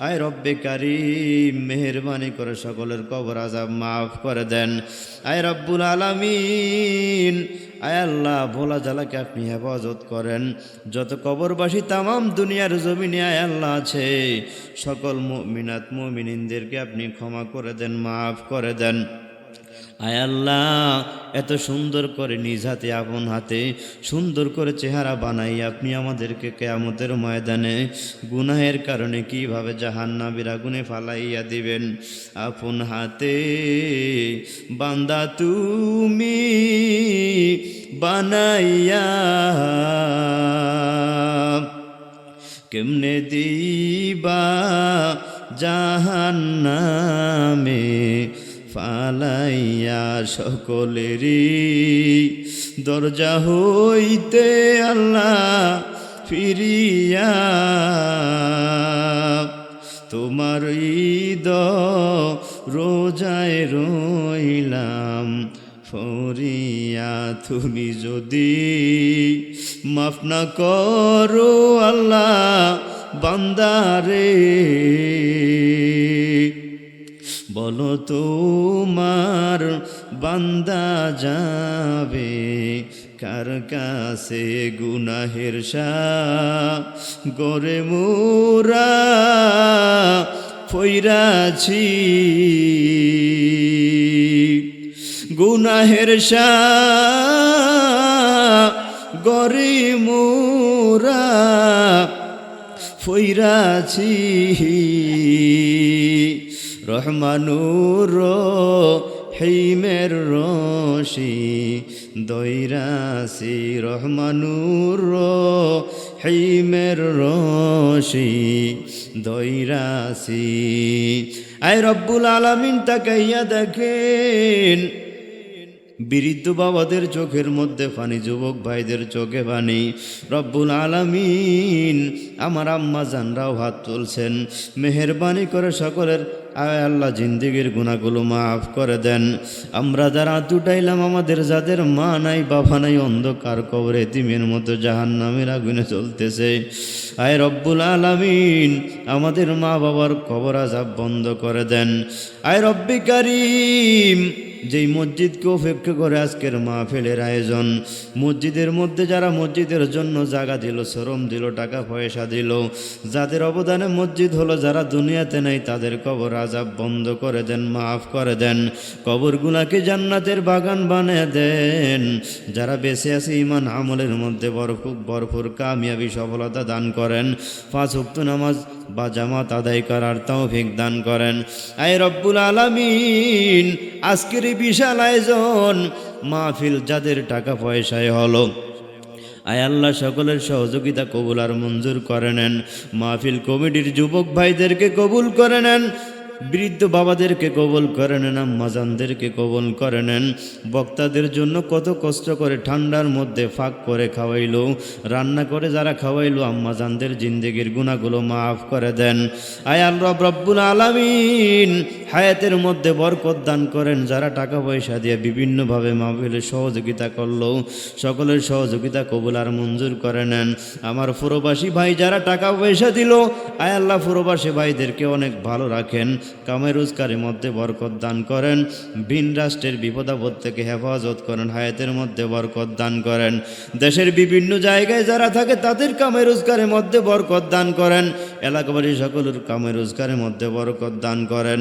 আয় রব্বে কারীম মেহেরবানি করে সকলের কবর আযাব মাফ করে দেন। আয় রব্বুল আলামিন, আয় আল্লাহ ভোলা জালাকে আপনি হেফাজত করেন। যত কবরবাসী তামাম দুনিয়ার জমিনে আয় আল্লাহ আছে, সকল মুমিনাত মুমিনিনদেরকে আপনি ক্ষমা করে দেন, মাফ করে দেন। আয় আল্লাহ এত সুন্দর করে নিজ হাতে আপন হাতে সুন্দর করে চেহারা বানাই আপনি আমাদেরকে কিয়ামতের ময়দানে গুনাহের কারণে কিভাবে জাহান্নামের আগুনে ফালাইয়া দিবেন। আপন হাতে বান্দা তুমি বানাইয়া কেমনে দিবা জাহান্নামে ফালাইয়া, সকলেরই দরজা হইতে আল্লাহ ফিরিয়া তোমার ঈদ রোজায় রইলাম ফরিয়া। তুমি যদি মাফ না করো আল্লাহ বান্দারে, বলো তোমার বান্দা যাবে কার কাছে? গুনাহের সাগরে মোরা পইরাছি, গুনাহের সাগরে মোরা পইরাছি। রহমানুর রহিমের রশি দইরাছি, রহমানুর রহিমের রশি দইরাছি। আয় রব্বুল আলামিন তাকাইয়া দেখেন, বৃদ্ধ বাবাদের চোখের মধ্যে পানি, যুবক ভাইদের চোখে পানি। রব্বুল আলামিন আমার আম্মা জানরাও হাত তুলছেন, মেহেরবানি করে সকলের আয় আল্লাহ জিন্দিগির গুনাহগুলো মাফ করে দেন। আমরা যারা দুটাইলাম, আমাদের যাদের মা নাই বাবা নাই, অন্ধকার কবরে এতিমের মতো জাহান্নামের আগুনে চলতেছে, আয় রব্বুল আলামিন আমাদের মা বাবার কবর আযাব বন্ধ করে দেন। আয় রব্বে কারীম, যেই মসজিদকে উপেক্ষা করে আজকের মাহফিলের আয়োজন, মসজিদের মধ্যে যারা মসজিদের জন্য জায়গা দিল, শ্রম দিল, টাকা পয়সা দিল, যাদের অবদানে মসজিদ হলো, যারা দুনিয়াতে নেই তাদের কবর আযাব বন্ধ করে দেন, মাফ করে দেন। কবরগুলাকে জান্নাতের বাগান বানিয়ে দেন। যারা বেঁচে আছে ঈমান আমলের মধ্যে ভরপুর কামিয়াবি সফলতা দান করেন। 5 ওয়াক্ত নামাজ বা জামাত আদায় করার তৌফিক দান করেন। আয় রব্বুল আলামিন আজকের এই বিশাল আয়োজন মাহফিল যাদের টাকা পয়সায় হলো, আয় আল্লাহ সকলের সহযোগিতা কবুল আর মঞ্জুর করে নেন। মাহফিল কমিটির যুবক ভাইদেরকে কবুল করে নেন, বৃদ্ধ বাবাদেরকে কবুল করে নেন, আম্মাজানদেরকে কবুল করে নেন। বক্তাদের জন্য কত কষ্ট করে ঠান্ডার মধ্যে ফাঁক করে খাওয়াইলো, রান্না করে যারা খাওয়াইলো, আম্মাজানদের জিন্দেগির গুনাহগুলো মাফ করে দেন। আয় আল্লাহ রব্বুল আলামিন হায়াতের মধ্যে বরকত দান করেন। যারা টাকা পয়সা দিয়ে বিভিন্নভাবে মাহফিলে সহযোগিতা করলো, সকলের সহযোগিতা কবুল আর মঞ্জুর করে নেন। আমার প্রবাসী ভাই যারা টাকা পয়সা দিল, আয় আল্লাহ প্রবাসী ভাইদেরকে অনেক ভালো রাখেন, কামাই রোজগারের মধ্যে বরকত দান করেন, ভিন রাষ্ট্রের বিপদাপদ থেকে হেফাজত করেন, হায়াতের মধ্যে বরকত দান করেন। দেশের বিভিন্ন জায়গায় যারা থাকে তাদের কামাই রোজগারের মধ্যে বরকত দান করেন, এলাকাবাসী সকলের কামাই রোজগারের মধ্যে বরকত দান করেন।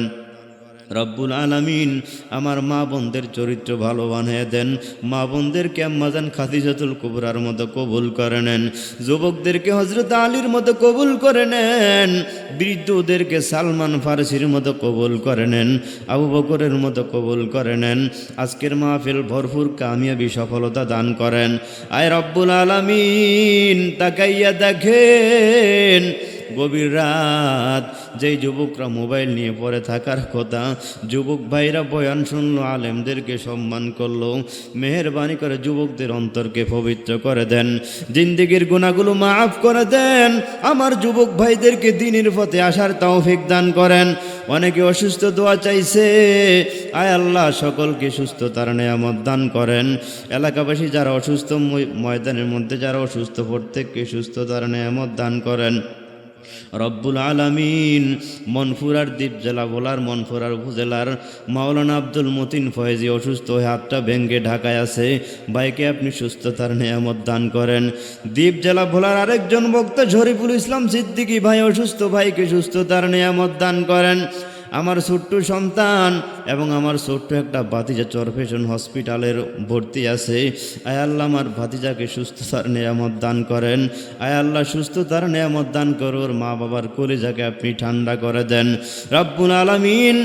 রব্বুল আলামিন আমার মা বোনদের চরিত্র ভালো বানিয়ে দেন, মা বোনদেরকে আম্মাজান খাদিজাতুল কুবরার মতো কবুল করে নেন, যুবকদেরকে হযরত আলীর মতো কবুল করে নেন, বৃদ্ধদেরকে সালমান ফারসির মতো কবুল করে নেন, আবু বকরের মতো কবুল করে নেন। আজকের মাহফিল ভরপুর কামিয়াবি সফলতা দান করেন। আয় রব্বুল আলামিন তাকাইয়া দেখেন গভীর রাত যেই যুবকরা মোবাইল নিয়ে পড়ে থাকার কথা, যুবক ভাইরা বয়ান শুনলো, আলেমদেরকে সম্মান করলো, মেহেরবানি করে যুবকদের অন্তরকে পবিত্র করে দেন, জিন্দেগির গুনাহগুলো মাফ করে দেন, আমার যুবক ভাইদেরকে দ্বীনের পথে আসার তৌফিক দান করেন। অনেকে অসুস্থ দোয়া চাইছে, আয় আল্লাহ সকলকে সুস্থতার নেয়ামত দান করেন। এলাকাবাসী যারা অসুস্থ, ময়দানের মধ্যে যারা অসুস্থ, প্রত্যেককে সুস্থতার নেয়ামত দান করেন। রব্বুল আলামিন মনফুরার দ্বীপ জেলা ভোলার মনফুরার উপজেলার মাওলানা আব্দুল মতিন ফয়েজি অসুস্থ হয়ে হাতটা ভেঙ্গে ঢাকায় আছে, ভাইকে আপনি সুস্থতার নেয়ামত দান করেন। দ্বীপ জেলা ভোলার আরেকজন বক্তা শরীফুল ইসলাম সিদ্দিকী ভাই অসুস্থ, ভাইকে সুস্থতার নেয়ামত দান করেন। আমার ছোট্ট সন্তান এবং আমার ছোট্ট একটা ভাতিজা চরফেশন হসপিটালের ভর্তি আছে, আয় আল্লাহ আমার ভাতিজাকে সুস্থতার নেয়ামত দান করেন। আয় আল্লাহ সুস্থতার নেয়ামত দান করে ওর মা বাবার কলিজাকে আপনি ঠান্ডা করে দেন। রব্বুল আলামিন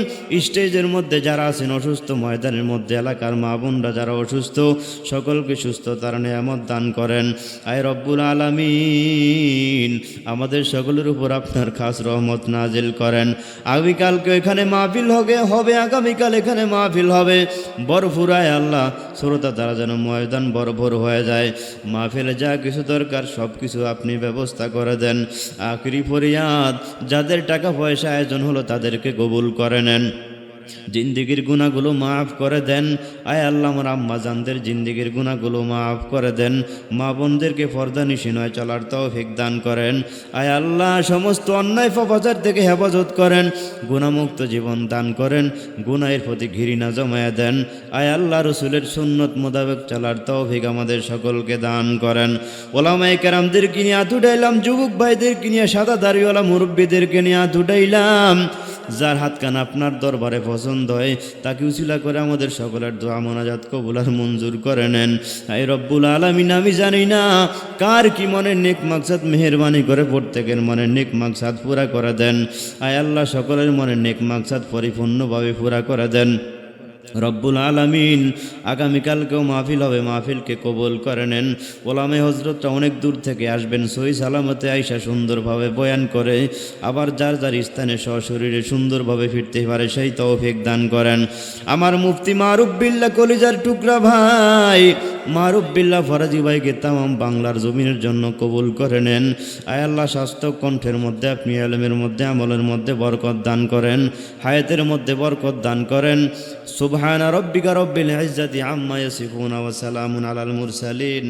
স্টেজের মধ্যে যারা আছেন অসুস্থ, ময়দানের মধ্যে এলাকার মা বোনরা যারা অসুস্থ, সকলকে সুস্থতার নেয়ামত দান করেন। আয় রব্বুল আলামিন আমাদের সকলের উপর আপনার খাস রহমত নাজিল করেন। আগামীকালকে এখানে মাহফিল হবে, আগামীকাল এখানে মাহফিল হবে বরফুরায় আল্লাহ শ্রোতা তারা যেন ময়দান বরফর হয়ে যায়। মাহফিলে যা কিছু দরকার সব কিছু আপনি ব্যবস্থা করে দেন। আখিরি ফরিয়াদ, যাদের টাকা পয়সা আয়োজন হলো তাদেরকে কবুল করে নেন, জিন্দিগির গুনাহগুলো মাফ করে দেন। আয় আল্লাহ আমার আম্মা জানদের জিন্দিগির গুনাহগুলো মাফ করে দেন, মা বোনদেরকে পর্দা নিশি নয় চলার তৌফিক দান করেন। আয় আল্লাহ সমস্ত অন্যায় পাপাচার থেকে হেফাজত করেন, গুনাহমুক্ত জীবন দান করেন, গুনাহের প্রতি ঘৃণা জমায়া দেন। আয় আল্লাহ রসুলের সুন্নত মোতাবেক চলার তৌফিক আমাদের সকলকে দান করেন। ওলামায়ে কেরামদেরকে নিয়ে হাত উঠাইলাম, যুবক ভাইদেরকে নিয়ে, সাদা দাড়িওয়ালা মুরব্বীদেরকে নিয়ে হাত উঠাইলাম। যার হাতখান আপনার দরবারে পছন্দ হয় তাকে উসিলা করে আমাদের সকলের দোয়া মোনাজাত কবুল আর মঞ্জুর করে নেন। আয় রব্বুল আলামিন আমি জানি না কার কি মনের নেক মাকসাদ, মেহেরবানি করে প্রত্যেকের মনের নেক মাকসাদ পুরা করে দেন। আয় আল্লাহ সকলের মনের নেক মাকসাদ পরিপূর্ণভাবে পুরা করে দেন। রব্বুল আলামিন আগামীকালকেও মাহফিল হবে, মাহফিলকে কবুল করে নেন। ওলামে হজরতরা অনেক দূর থেকে আসবেন, সহি সালামতে আইসা সুন্দরভাবে বয়ান করে আবার যার যার স্থানে সশরীরে সুন্দরভাবে ফিরতে পারে সেই তৌফিক দান করেন। আমার মুফতি মারুফ বিল্লাহ কলিজার টুকরা ভাই মারুফ বিল্লাহ ফরাজি ভাইকে তামাম বাংলার জমিনের জন্য কবুল করে নেন। আয় আল্লাহ স্বাস্থ্য কণ্ঠের মধ্যে আপনি ইলমের মধ্যে আমলের মধ্যে বরকত দান করেন, হায়াতের মধ্যে বরকত দান করেন। সুবহান রাব্বিকা রব্বিল ইজ্জাতি আম্মা ইয়াসিফুন ওয়া সালামুন আলাল মুরসালিন।